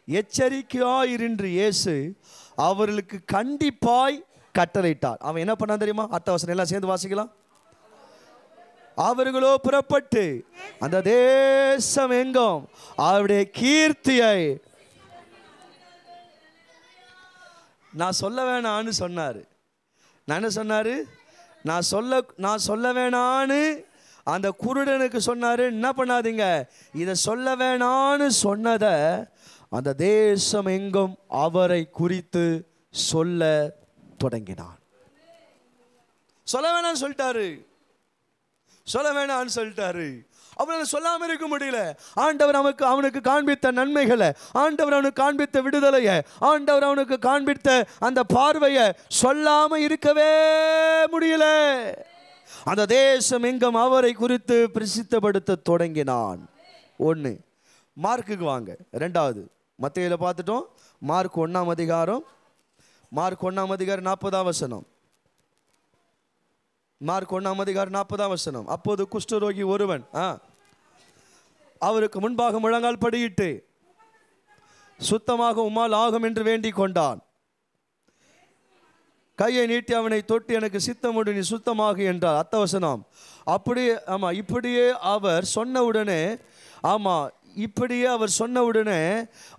எச்சரிக்கையாயிருந்து இயேசு அவர்களுக்கு கண்டிப்பாய் கட்டளையிட்டார். அவன் என்ன பண்ணா தெரியுமா? 8 எல்லாம் சேர்ந்து வாசிக்கலாம். அவர்களோ புறப்பட்டு அந்த தேசம் எங்கும் அவருடைய கீர்த்தியை, நான் சொல்ல வேணான்னு சொன்னாரு. நான் என்ன சொன்னாரு? நான் சொல்ல வேணான்னு அந்த குருடனுக்கு சொன்னாரு. என்ன பண்ணாதீங்க, இதை சொல்ல வேணான்னு சொன்னதை அந்த தேசம் எங்கும் அவரை குறித்து சொல்ல தொடங்கினான். சொல்ல வேணான்னு சொல்லிட்டாரு, சொல்ல வேணான்னு சொல்லிட்டாரு. அவனை சொல்லாம இருக்க முடியல. ஆண்டவர் அவனுக்கு காண்பித்த நன்மைகளை, ஆண்டவர் அவனுக்கு காண்பித்த விடுதலையை, ஆண்டவர் அவனுக்கு காண்பித்த அந்த பார்வையை சொல்லாம இருக்கவே முடியல. அந்த தேசம் எங்கும் அவரை குறித்து பிரசித்தப்படுத்த தொடங்கினான். 1 மார்க்குக்கு வாங்க. 2வது மத்தேயுல பார்த்துட்டோம். மார்க் 1ஆம் அதிகாரம், மார்க் 1ஆம் அதிகாரம் 40ஆம் வசனம். மார்க் 1ஆம் அதிகாரம் 40ஆம் வசனம். அப்போது குஷ்டரோகி ஒருவன் அவருக்கு முன்பாக முழங்கால் படியிட்டு, சுத்தமாக உம்மால் ஆகும் என்று வேண்டிக் கொண்டான். கையை நீட்டி அவனை தொட்டு, எனக்கு சித்தமுண்டு, நீ சுத்தமாக என்றார். 8 வசனம். அப்படியே இப்படியே அவர் சொன்ன உடனே, இப்படியே அவர் சொன்ன உடனே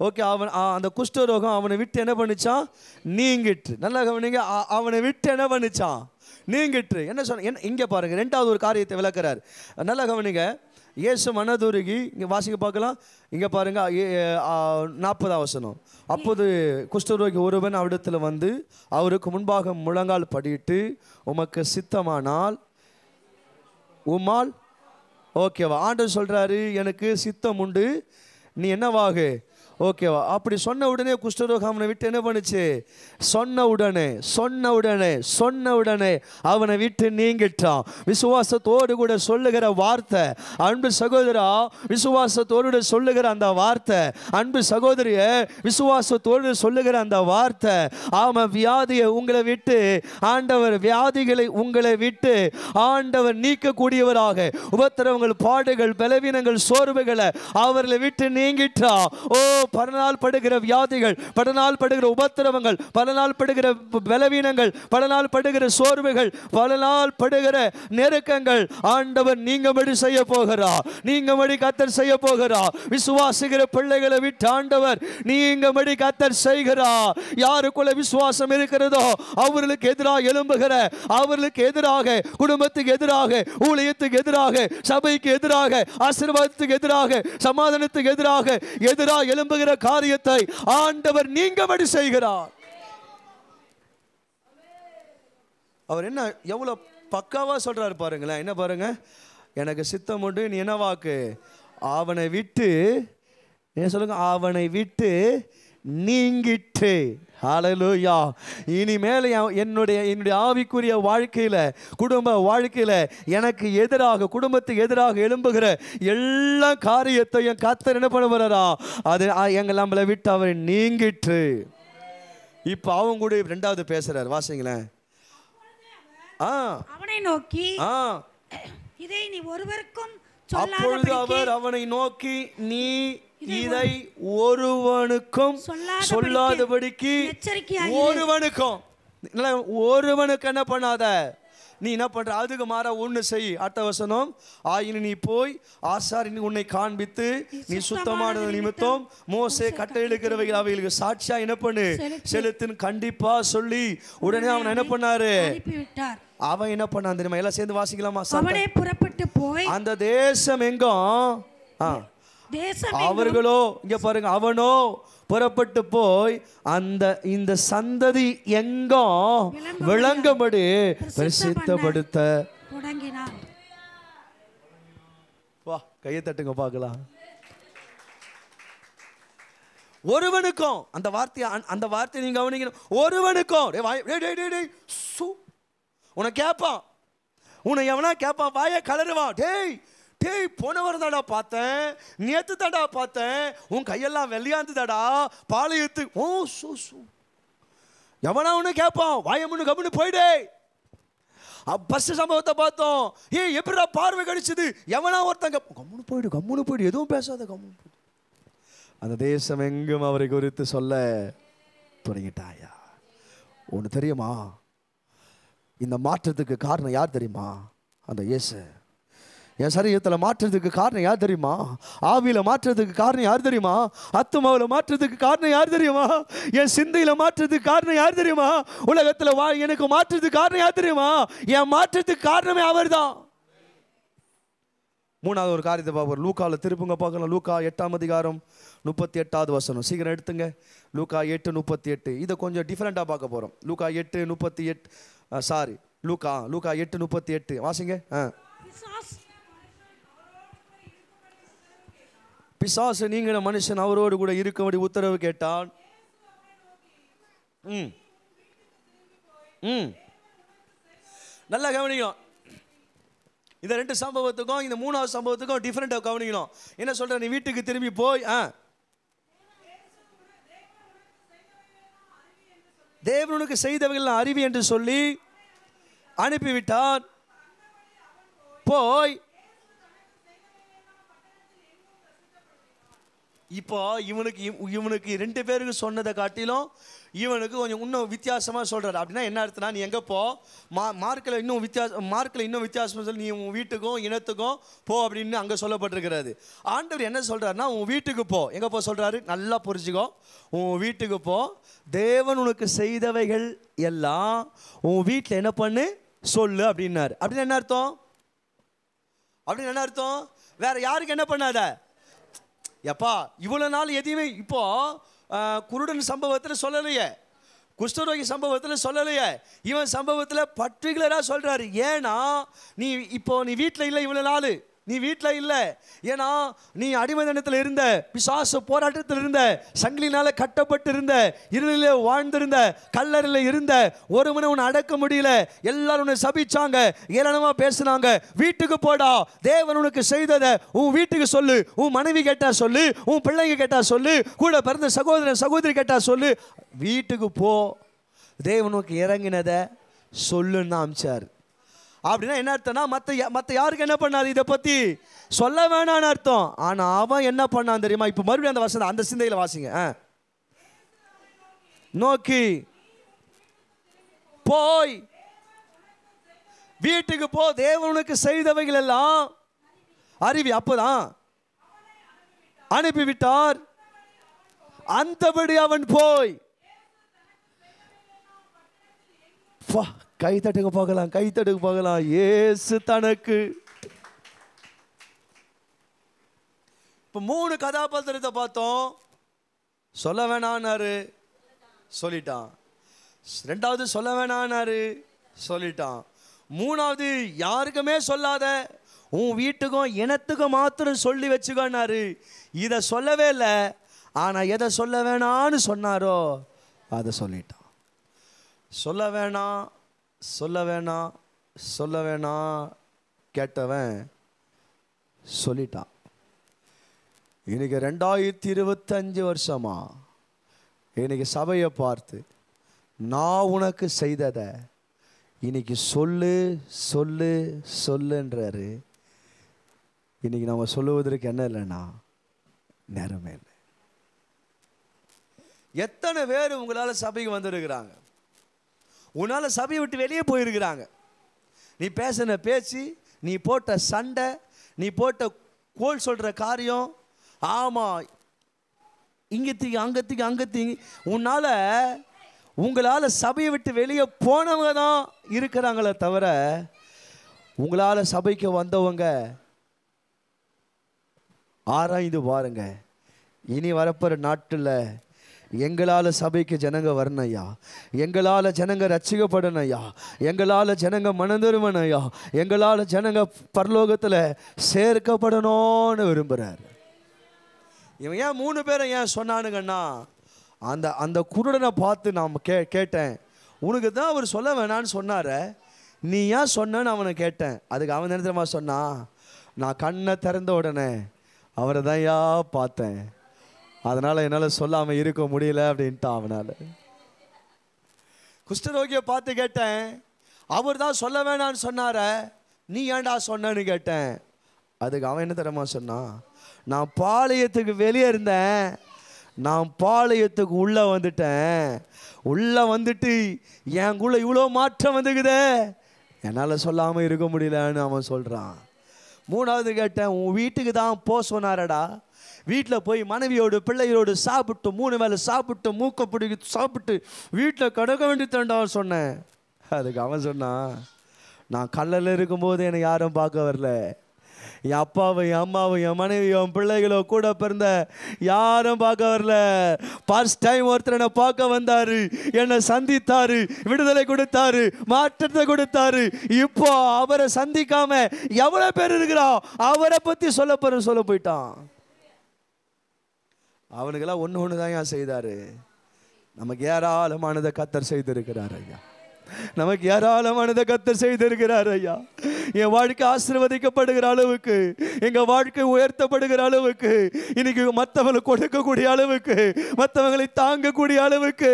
ஓகே, அவன் அந்த குஷ்டரோகம் அவனை விட்டு என்ன பண்ணிச்சான்? நீங்கிட்டு. நல்லா கவனிங்க, அவனை விட்டு என்ன பண்ணிச்சான்? நீங்கிட்டு. என்ன சொன்ன? இங்கே பாருங்க, 2வது ஒரு காரியத்தை விளக்குறார். நல்லா கவனிங்க. இயேசு மனதுருகி, இங்கே வாசிக்க பார்க்கலாம். இங்கே பாருங்க 40ஆம் வசனம். அப்போது குஷ்டரோகி ஒருவன் அவ்விடத்தில் வந்து அவருக்கு முன்பாக முழங்கால் படியிட்டு, உமக்கு சித்தமானால் உம்மால், ஓகேவா, ஆண்டவர் சொல்றாரு, எனக்கு சித்தம் உண்டு, நீ என்னவாகு, ஓகேவா. அப்படி சொன்ன உடனே குஷ்டரோகம் அவனை விட்டு என்ன பண்ணுச்சு? சொன்ன உடனே அவனை விட்டு நீங்கிட்டான். விசுவாசத்தோடு கூட சொல்லுகிற வார்த்தை, அன்பு சகோதரா, விசுவாசத்தோடு சொல்லுகிற அந்த வார்த்தை, அன்பு சகோதரிய, விசுவாசத்தோடு சொல்லுகிற அந்த வார்த்தை, வியாதியை உங்களை விட்டு ஆண்டவர், வியாதிகளை உங்களை விட்டு ஆண்டவர் நீக்கக்கூடியவராக, உபத்திரவங்கள், பாடுகள், பலவீனங்கள், சோர்வுகளை அவர்களை விட்டு நீங்கிட்டான். ஓ, பல நாள் படுகிற வியாதிகள், பல நாள் படுகிற உபத்திரவங்கள், பல நாள் படுகிற பலவீனங்கள், பல நாள் படுகிற சோர்வுகள், பல நாள் படுகிற நெருக்கங்கள் ஆண்டவர் நீங்கபடி செய்ய போகிறார். நீங்கபடி கர்த்தர் செய்ய போகிறார். விசுவாசிக்கிற பிள்ளைகளை விட்டு ஆண்டவர் நீங்கபடி கர்த்தர் செய்கிறார். யாருக்குள்ள விசுவாசம் இருக்கிறதோ அவர்களுக்கு எதிராக எழும்புகிற, அவர்களுக்கு எதிராக, குடும்பத்துக்கு எதிராக, ஊழியத்துக்கு எதிராக, சபைக்கு எதிராக, ஆசீர்வாதத்துக்கு எதிராக, சமாதானத்துக்கு எதிராக எழும்புகிற காரியத்தை ஆண்டவர் நீங்கபடி செய்கிறார். அவர் என்ன எவ்வளவு பக்காவா சொல்றாரு பாருங்களேன். என்ன பாருங்க, எனக்கு சித்தம் உண்டு, நீ என்ன வாக்கு, அவனை விட்டு, என்ன சொல்லுங்க, அவனை விட்டு நீங்கிட்டு. ஹல்லேலூயா. இனிமேல் என்னுடைய ஆவிக்குரிய வாழ்க்கையில, குடும்ப வாழ்க்கையில எனக்கு எதிராக, குடும்பத்துக்கு எதிராக எழும்புகிற எல்லா காரியத்தையும் கர்த்தர் என்ன பண்ண போறாரா, அது எங்க நம்மளை விட்டு அவர் நீங்கிட்டு. இப்ப அவங்க கூட 2வது பேசுறாரு, வாசிங்களேன். அவனை நோக்கி, இதை நீ ஒருவருக்கும் அப்பொழுது அவர் அவனை நோக்கி, நீ இதை ஒருவனுக்கும் சொல்லாதபடிக்கு, ஒருவனுக்கு என்ன பண்ணாத, நீ என்ன பண்ற, அதுக்கு மாற ஒண்ணு செய். 8 வசனம். ஆயினும் நீ போய் ஆசாரியனை உன்னை காண்பித்து, நீ சுத்தமானது நிமித்தம் மோசே கட்டளையிடுகிறவைகள் அவைகளுக்கு சாட்சியா என்ன பண்ணு, செலுத்துன்னு கண்டிப்பா சொல்லி உடனே அவன் என்ன பண்ணாரு, அவன் என்ன பண்ணான் தெரியுமா? எல்லாம் சேர்ந்து வாசிக்கலாமா? அவனே புறப்பட்டு போய் அந்த தேசம் எங்கும் தேசம் அவர்களோ இங்க பாருங்க, அவனோ புறப்பட்டு போய் இந்த சந்ததி எங்கும் விளங்கும்படி பிரசித்தப்படுத்த தொடங்கினான். வா, கையை தட்டுங்க பார்க்கலாம். ஒருவனுக்கும் அந்த வார்த்தையை நீங்க கவனிக்கணும். ஒருவனுக்கும் உன்னை கேட்பான், உன்னை எவனா கேட்பான், வாய கலருவான். டேய் போன வாரம் தாடா பார்த்தேன், நேத்து தாடா பார்த்தேன், உன் கையெல்லாம் வெள்ளையாந்து தாடா பாளையத்து. ஓ சூ சூ எவனா ஒன்று கேட்பான், வாய முன்னு கம்முன்னு போயிடே. பஸ் சம்பவத்தை பார்த்தோம், எப்படிடா பார்வை கடிச்சது, எவனா ஒருத்தங்க கம்முன்னு போயிடு எதுவும் பேசாத கம்முன்னு போயிடு. அந்த தேசம் எங்கும் அவரை குறித்து சொல்ல தொடங்கிட்டாயா. ஒன்று தெரியுமா, இந்த மாற்றத்துக்கு காரணம் யார் தெரியுமா? அந்த இயேசு. என் சரீரத்தில் மாற்றத்துக்கு காரணம் யார் தெரியுமா? ஆவியில் மாற்றத்துக்கு காரணம் யார் தெரியுமா? ஆத்துமாவில் மாற்றத்துக்கு காரணம் யார் தெரியுமா? என் சிந்தையில் மாற்றத்துக்கு காரணம் யார் தெரியுமா? உலகத்தில் எனக்கு மாற்றத்துக்கு காரணம் யார் தெரியுமா? என் மாற்றத்துக்கு காரணமே அவர் தான். மூணாவது ஒரு காரியத்தை பார்ப்போம். லூக்காவில் திருப்புங்க பார்க்கலாம். லூக்கா 8ஆம் அதிகாரம் 38வது வசனம். சீக்கிரம் எடுத்துங்க. லூக்கா 8:38. இதை கொஞ்சம் டிஃப்ரெண்ட்டாக பார்க்க போகிறோம். லூக்கா 8:38 லூக்கா 8:38 வாசிங்க. பிசாசு நீங்கின மனுஷன் அவரோடு கூட இருக்கும்படி உத்தரவு கேட்டான். நல்லா கவனிக்கணும். இந்த 2 சம்பவத்துக்கும் இந்த 3வது சம்பவத்துக்கும் டிஃப்ரெண்டாக கவனிக்கணும். என்ன சொல்ற, நீ வீட்டுக்கு திரும்பி போய் தேவனுக்கு செய்தவைகள் அறிவி என்று சொல்லி அனுப்பிவிட்டார். போய் இப்போ இவனுக்கு 2 பேருக்கு சொன்னதை காட்டிலும் இவனுக்கு கொஞ்சம் இன்னும் வித்தியாசமாக சொல்கிறார். அப்படின்னா என்ன அர்த்தம்னா, நீ எங்கே போ, மார்க்கில் இன்னும் வித்தியாசமாக சொல்லி நீ உன் வீட்டுக்கும் இனத்துக்கும் போ அப்படின்னு அங்கே சொல்லப்பட்டிருக்கிறது. ஆண்டவர் என்ன சொல்கிறாருன்னா, உன் வீட்டுக்கு போ. எங்கே போ சொல்கிறாரு, நல்லா புரிஞ்சுக்கோ. உன் வீட்டுக்கு போ, தேவன் உனக்கு செய்தவைகள் எல்லாம் உன் வீட்டில் என்ன பண்ணு சொல்லு அப்படின்னாரு. அப்படின்னு என்ன அர்த்தம்? வேற யாருக்கு என்ன பண்ணாத. எப்பா இவ்வளோ நாள் எதையுமே இப்போ குருடன் சம்பவத்தில் சொல்லலையே, குஷ்டரோகி சம்பவத்தில் சொல்லலையே, இவன் சம்பவத்தில் பர்டிகுலராக சொல்கிறாரு. ஏன்னா நீ வீட்டில் இல்லை, இவ்வளோ நாள் நீ வீட்டில் இல்லை. ஏன்னா நீ அடிமைத்தனத்தில் இருந்த, பிசாசு போராட்டத்தில் இருந்த, சங்கிலினால் கட்டப்பட்டு இருந்த, இருளிலே வாழ்ந்திருந்த, கல்லறையில் இருந்த, ஒருவனை உன்னை அடக்க முடியல, எல்லாரும் உன்னை சபிச்சாங்க, ஏளனமாக பேசினாங்க. வீட்டுக்கு போடா, தேவன் உனக்கு செய்ததை உன் வீட்டுக்கு சொல்லு. உன் மனைவி கேட்டா சொல்லு, உன் பிள்ளைங்க கேட்டா சொல்லு, கூட பிறந்த சகோதரன் சகோதரி கேட்டா சொல்லு. வீட்டுக்கு போ, தேவன் உனக்கு இறங்கினதை சொல்லுன்னு அமிச்சார். அப்படின்னா என்ன அர்த்தம்னா, மற்ற யாருக்கு என்ன பண்ணாது, இதை பற்றி சொல்ல வேணான்னு அர்த்தம். ஆனால் அவன் என்ன பண்ணான் தெரியுமா? இப்போ மறுபடியும் அந்த சிந்தையில் வாசிங்க. நோக்கி போய் வீட்டுக்கு போ, தேவனுக்கு செய்தவைகள் எல்லாம் அறிவி. அப்போதான் அனுப்பிவிட்டார். அந்தபடி அவன் போய் கைத்தட்டுக்கு போகலாம். இயேசு தனக்கு இப்போ 3 கதாபாத்திரத்தை பார்த்தோம். சொல்ல வேணான்னாரு, சொல்லிட்டான். 2வது சொல்ல வேணான்னாரு, சொல்லிட்டான். 3வது யாருக்குமே சொல்லாத, உன் வீட்டுக்கும் இனத்துக்கும் மாத்திரம் சொல்லி வச்சுக்கோன்னாரு. இதை சொல்லவே இல்லை. ஆனால் எதை சொல்ல வேணான்னு சொன்னாரோ அதை சொல்லிட்டான். சொல்ல வேணாம் கேட்டவன் சொல்லிட்டான். இன்னைக்கு 2025 வருஷமா இன்னைக்கு சபையை பார்த்து, நான் உனக்கு செய்ததை இன்னைக்கு சொல்லுன்றாரு. இன்னைக்கு நம்ம சொல்லுவதற்கு என்ன இல்லைன்னா நேரமே இல்லை. எத்தனை பேர் உங்களால் சபைக்கு வந்திருக்கிறாங்க, உன்னால் சபையை விட்டு வெளியே போயிருக்கிறாங்க. நீ பேசின பேச்சு, நீ போட்ட சண்டை, நீ போட்ட கோல் சொல்கிற காரியம், ஆமாம் இங்கத்திக்கு அங்கத்திக்கு உங்களால் சபையை விட்டு வெளியே போனவங்க தான் இருக்கிறாங்களே தவிர, உங்களால் சபைக்கு வந்தவங்க ஆராய்ந்து பாருங்க. இனி வரப்போகிற நாட்டில் எங்களால் சபைக்கு ஜனங்க வரணும் ஐயா, எங்களால் ஜனங்க ரட்சிக்கப்படணும் ஐயா, எங்களால் ஜனங்க மனந்திருமணும் ஐயா, எங்களால் ஜனங்க பரலோகத்தில் சேர்க்கப்படணும்னு விரும்புகிறார். இவன் ஏன் 3 பேரை ஏன் சொன்னானுங்கன்னா, அந்த அந்த குருடனை பார்த்து நான் கேட்டேன், உனக்கு தான் அவர் சொல்ல வேணான்னு சொன்னார, நீ ஏன் சொன்னன்னு அவனை கேட்டேன். அதுக்கு அவன் நினைத்தமா சொன்னான், நான் கண்ணை திறந்த உடனே அவரை தான் யா பார்த்தேன், அதனால் என்னால் சொல்லாமல் இருக்க முடியல அப்படின்ட்டான். அவனால் குஷ்டரோகியை பார்த்து கேட்டேன், அவர் தான் சொல்ல வேணான்னு சொன்னார, நீ ஏன்டா சொன்னன்னு கேட்டேன். அதுக்கு அவன் என்ன தெரியுமா சொன்னான், நான் பாளையத்துக்கு வெளியே இருந்தேன், நான் பாளையத்துக்கு உள்ளே வந்துட்டேன், உள்ளே வந்துட்டு எனக்குள்ள இவ்வளோ மாற்றம் வந்துக்குதே, என்னால் சொல்லாமல் இருக்க முடியலன்னு அவன் சொல்கிறான். 3வது கேட்டேன், உன் வீட்டுக்கு தான் போ சொன்னாரடா, வீட்டில் போய் மனைவியோடு பிள்ளைகளோடு சாப்பிட்டு 3 வேளை சாப்பிட்டு மூக்க பிடிக்க சாப்பிட்டு வீட்டில் கிடக்க வேண்டியதாண்டா சொன்னேன். அதுக்கு அவன் சொன்னான், நான் கல்லில் இருக்கும்போது என்னை யாரும் பார்க்க வரல, என் அப்பாவும் என் அம்மாவும் என் மனைவியும் என் பிள்ளைகளோ கூட பிறந்த யாரும் பார்க்க வரல, ஃபர்ஸ்ட் டைம் ஒருத்தர் என்னை பார்க்க வந்தாரு, என்னை சந்தித்தாரு, விடுதலை கொடுத்தாரு, மாற்றத்தை கொடுத்தாரு. இப்போ அவரை சந்திக்காம எவ்வளோ பேர் இருக்கிறோம், அவரை பற்றி சொல்ல போயிட்டான். அவனுக்கெல்லாம் ஒன்று தான் ஏன் செய்தாரு, நமக்கு ஏராளமானதை கர்த்தர் செய்திருக்கிறார் ஐயா, நமக்கு ஏராளமானதை கர்த்தர் செய்திருக்கிறார் ஐயா. என் வாழ்க்கை ஆசீர்வதிக்கப்படுகிற அளவுக்கு, எங்க வாழ்க்கை உயர்த்தப்படுகிற அளவுக்கு, இன்னைக்கு மற்றவங்களுக்கு கொடுக்கக்கூடிய அளவுக்கு, மற்றவங்களை தாங்கக்கூடிய அளவுக்கு,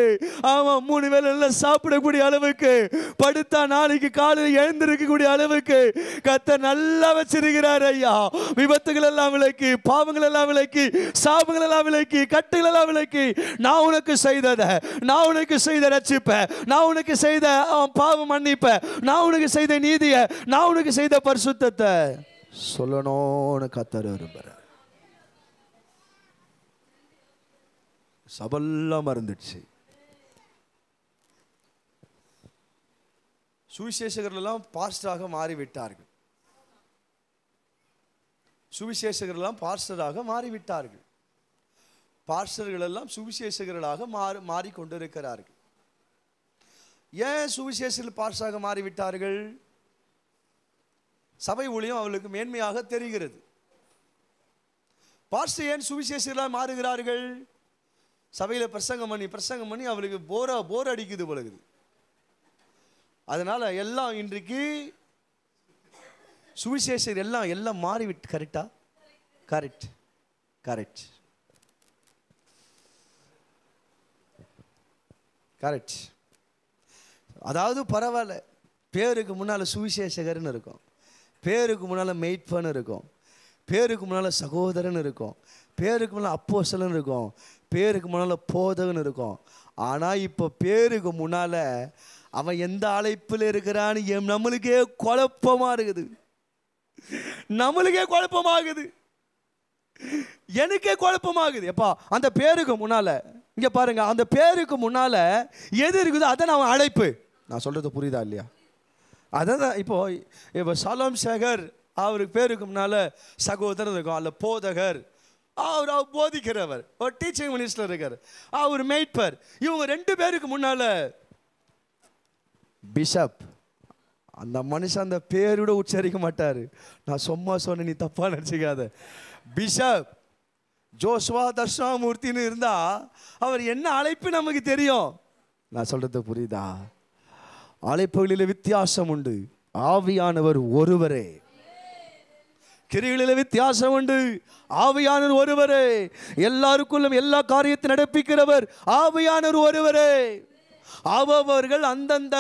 ஆமா 3 வேளை நல்லா சாப்பிடக்கூடிய அளவுக்கு, படுத்தா நாளைக்கு காலையில் எழுந்திருக்கக்கூடிய அளவுக்கு கர்த்தர் நல்லா வச்சிருக்கிறார் ஐயா. விபத்துகள் எல்லாம் விலக்கி, பாவங்கள் எல்லாம் விலக்கி, சாபங்கள் எல்லாம் விலக்கி, கட்டுகள் எல்லாம் விலக்கி, நான் உனக்கு செய்ததை, நான் உனக்கு செய்த ரட்சிப்ப, நான் உனக்கு செய்த பாவம் மன்னிப்ப, நான் உனக்கு செய்த நீதிய, நான் உனக்கு செய்த பரிசுத்தத்தை சொல்லணும்னு கர்த்தர் விரும்புகிறார். சபெல்லாம் மறந்துடுச்சு. சுவிசேஷகர்கள் எல்லாம் பாஸ்டராக மாறிவிட்டார்கள், சுவிசேஷகர்கள் எல்லாம் பாஸ்டராக மாறிவிட்டார்கள், பாஸ்டர்கள் எல்லாம் சுவிசேஷகர்களாக மாறிக்கொண்டிருக்கிறார்கள். ஏன் சுவிசேஷத்தில் பாஸ்டராக மாறிவிட்டார்கள்? சபை ஊழியம் அவர்களுக்கு மேன்மையாக தெரிகிறது. பாஸ்டர் ஏன் சுவிசேஷர்களாக மாறுகிறார்கள்? சபையில் பிரசங்கம் பண்ணி அவளுக்கு போர் அடிக்குது பொழுது. அதனால எல்லாம் இன்றைக்கு சுவிசேஷர் எல்லாம் மாறிவிட்டு. கரெக்டா? கரெக்ட். அதாவது பரவாயில்ல, பேருக்கு முன்னால் சுவிசேஷகர்னு இருக்கும், பேருக்கு முன்னால் மெய்ட்பன் இருக்கும், பேருக்கு முன்னால் சகோதரன் இருக்கும், பேருக்கு முன்னால் அப்போஸ்தலன் இருக்கும், பேருக்கு முன்னால் போதகன் இருக்கும். ஆனால் இப்போ பேருக்கு முன்னால் அவன் எந்த அழைப்பில் இருக்கிறான்னு நம்மளுக்கே குழப்பமாக இருக்குது, நம்மளுக்கே குழப்பமாகுது, எனக்கே குழப்பமாகுது. எப்பா அந்த பேருக்கு முன்னால இங்க பாருங்க, அந்த பேருக்கு முன்னால எது இருக்குதோ அதான் அவன் அழைப்பு. நான் சொல்றது புரியுதா இல்லையா? அதான் இப்போ ஷாலோம் சேகர், அவருக்கு பேருக்கு முன்னால சகோதரர் இருக்கும், அல்ல போதகர், அவர் போதிக்கிறவர், ஒரு டீச்சிங் மினிஸ்டர் இருக்கார், அவர் மெய்ட்பர். இவங்க 2 பேருக்கு முன்னால பிஷப். அந்த மனுஷன் அந்த பேரோட உச்சரிக்க மாட்டார். நான் சும்மா சொன்ன, நீ தப்பா நினச்சிக்காத. பிஷப் ஜோஸ்வா தர்ஷாமூர்த்தின்னு இருந்தா அவர் என்ன அழைப்பு நமக்கு தெரியும். நான் சொல்றது புரியுதா? அழைப்புகளில் வித்தியாசம் உண்டு, ஆவியானவர் ஒருவரே. கிரிகளில் வித்தியாசம் உண்டு, ஆவியானவர் ஒருவரே. எல்லாருக்குள்ளும் எல்லா காரியத்தை நடப்பிக்கிறவர் ஆவியானவர் ஒருவரே. அவர்கள் அந்தந்த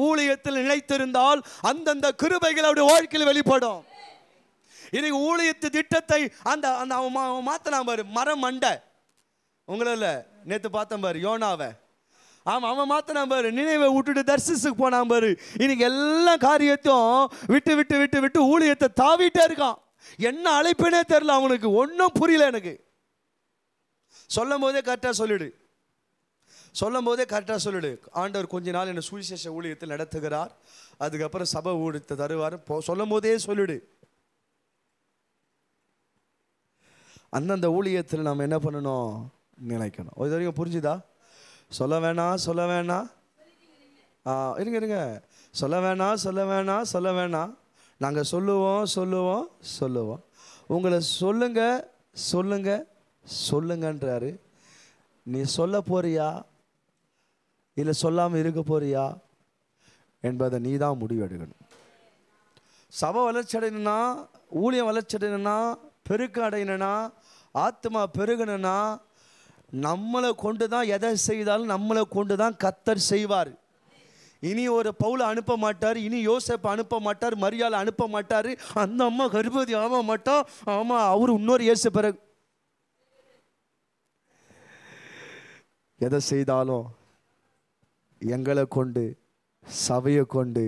ஊழியத்தில் நிலைத்திருந்தால் அந்தந்த கிருபைகள் அவருடைய வாழ்க்கையில் வெளிப்படும். இன்னைக்கு ஊழியத்து திட்டத்தை அந்த அவன் மாத்தலாம் பாரு, மரம் மண்டை. உங்களால நேற்று பார்த்தேன் பாரு யோனாவை, ஆமாம் அவன் மாத்தினான் பாரு, நினைவை விட்டுட்டு தர்சிஸுக்கு போனான் பாரு. இன்னைக்கு எல்லா காரியத்தையும் விட்டு விட்டு விட்டு விட்டு ஊழியத்தை தாவிட்டே இருக்கான். என்ன அழைப்புனே தெரியல அவனுக்கு, ஒன்றும் புரியல எனக்கு. சொல்லும் போதே கரெக்டாக சொல்லிடு, சொல்லும் போதே கரெக்டாக சொல்லிடு. ஆண்டவர் கொஞ்ச நாள் என்னை சுவிசேஷ ஊழியத்தில் நடத்துகிறார், அதுக்கப்புறம் சபை ஊழியத்தை தருவார், சொல்லும் போதே சொல்லிடு. அந்தந்த ஊழியத்தில் நம்ம என்ன பண்ணணும்? நிலைக்கணும். இது வரைக்கும் புரிஞ்சுதா? சொல்ல வேணாம் சொல்ல வேணாம், இருங்க இருங்க, சொல்ல வேணாம் சொல்ல வேணாம் சொல்ல வேணாம், நாங்கள் சொல்லுவோம் சொல்லுவோம் சொல்லுவோம். உங்களை சொல்லுங்க சொல்லுங்க சொல்லுங்கன்றாரு. நீ சொல்ல போறியா இல்லை சொல்லாமல் இருக்க போறியா என்பதை நீ தான் முடிவெடுக்கணும். சபை வளர்ச்சி அடையணும்னா, ஊழியம் வளர்ச்சி அடையணும்னா, பெருக்க அடையணும்னா, ஆத்மா பெருகணும்னா, நம்மளை கொண்டு தான் எதை செய்தாலும் நம்மளை கொண்டு தான் கர்த்தர் செய்வார். இனி ஒரு பவுலை அனுப்ப மாட்டார், இனி யோசேப்பை அனுப்ப மாட்டார், மரியாதை அனுப்ப மாட்டார், அந்த அம்மா கர்ப்பவதி ஆக மாட்டோம். ஆமாம், அவர் இன்னொரு இயேசு பிறகு எதை செய்தாலும் எங்களை கொண்டு, சபையை கொண்டு,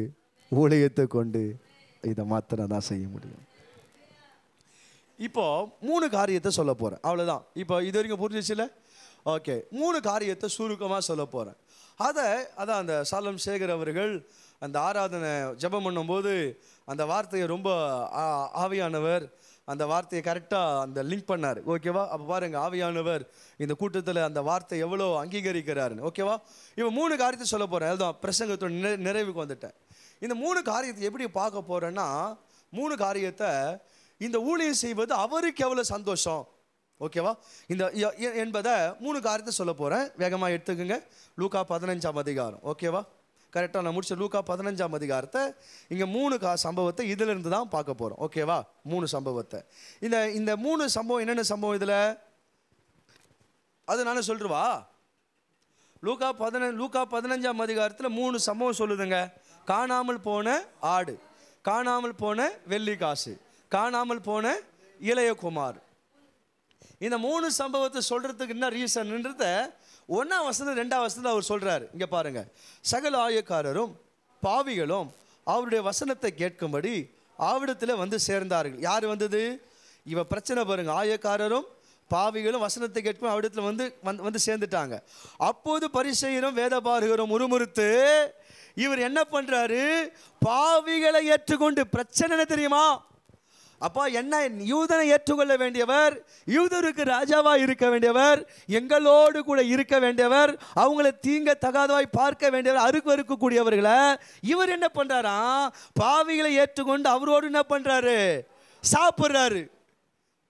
ஊழியத்தை கொண்டு இதை மாத்திரம் தான் செய்ய முடியும். இப்போ 3 காரியத்தை சொல்ல போகிறேன், அவ்வளோதான். இப்போ இது வரைக்கும் புரிஞ்சிச்சுல? ஓகே, 3 காரியத்தை சுருக்கமாக சொல்ல போகிறேன். அதான் அந்த சாலம் சேகர் அவர்கள் அந்த ஆராதனை ஜெபம் பண்ணும்போது அந்த வார்த்தையை ரொம்ப ஆவியானவர் அந்த வார்த்தையை கரெக்டாக அந்த லிங்க் பண்ணார். ஓகேவா? அப்போ பாருங்கள், ஆவியானவர் இந்த கூட்டத்தில் அந்த வார்த்தை எவ்வளோ அங்கீகரிக்கிறாருன்னு. ஓகேவா? இப்போ 3 காரியத்தை சொல்ல போகிறேன். அதுதான் பிரசங்கத்தோட நிறைவுக்கு வந்துட்டேன். இந்த 3 காரியத்தை எப்படி பார்க்க போகிறேன்னா, 3 காரியத்தை இந்த ஊழியம் செய்வது அவருக்கு எவ்வளோ சந்தோஷம், ஓகேவா, இந்த என்பதை 3 காரியத்தை சொல்ல போகிறேன். வேகமாக எடுத்துக்கோங்க. லூக்கா 15ஆம் அதிகாரம். ஓகேவா? கரெக்டாக நான் முடிச்ச லூக்கா 15ஆம் அதிகாரத்தை இங்கே 3 சம்பவத்தை இதிலிருந்து தான் பார்க்க போகிறோம். ஓகேவா? 3 சம்பவத்தை. இந்த 3 சம்பவம் என்னென்ன சம்பவம் இதில், அது நான் சொல்லிடுவா. லூக்கா 15ஆம் அதிகாரத்தில் 3 சம்பவம் சொல்லுதுங்க. காணாமல் போன ஆடு, காணாமல் போன வெள்ளி காசு, காணாமல் போன இளைய குமார். இந்த 3 சம்பவத்தை சொல்கிறதுக்கு என்ன ரீசன்ன்றத 1ஆம் வசனம் 2ஆம் வசனத்தில் அவர் சொல்கிறார். இங்கே பாருங்க, சகல ஆயக்காரரும் பாவிகளும் அவருடைய வசனத்தை கேட்கும்படி ஆவிடத்தில் வந்து சேர்ந்தார்கள். யார் வந்தது? இவ பிரச்சனை பாருங்க. ஆயக்காரரும் பாவிகளும் வசனத்தை கேட்கும் ஆவிடத்தில் வந்து சேர்ந்துட்டாங்க. அப்போது பரிசேயரும் வேதபாரகரும் முறுமுறுத்து இவர் என்ன பண்றாரு? பாவிகளை ஏற்றுக்கொண்டு, பிரச்சனை என்ன தெரியுமா? அப்பா, என்ன யூதனை ஏற்றுக்கொள்ள வேண்டியவர், யூதருக்கு ராஜாவா இருக்க வேண்டியவர், எங்களோடு கூட இருக்க வேண்டியவர், அவங்கள தீங்க தகாதவாய் பார்க்க வேண்டியவர், அறுக்கக்கூடியவர்களை இவர் என்ன பண்றாரா? பாவிகளை ஏற்றுக்கொண்டு அவரோடு என்ன பண்றாரு? சாப்பிட்றாரு.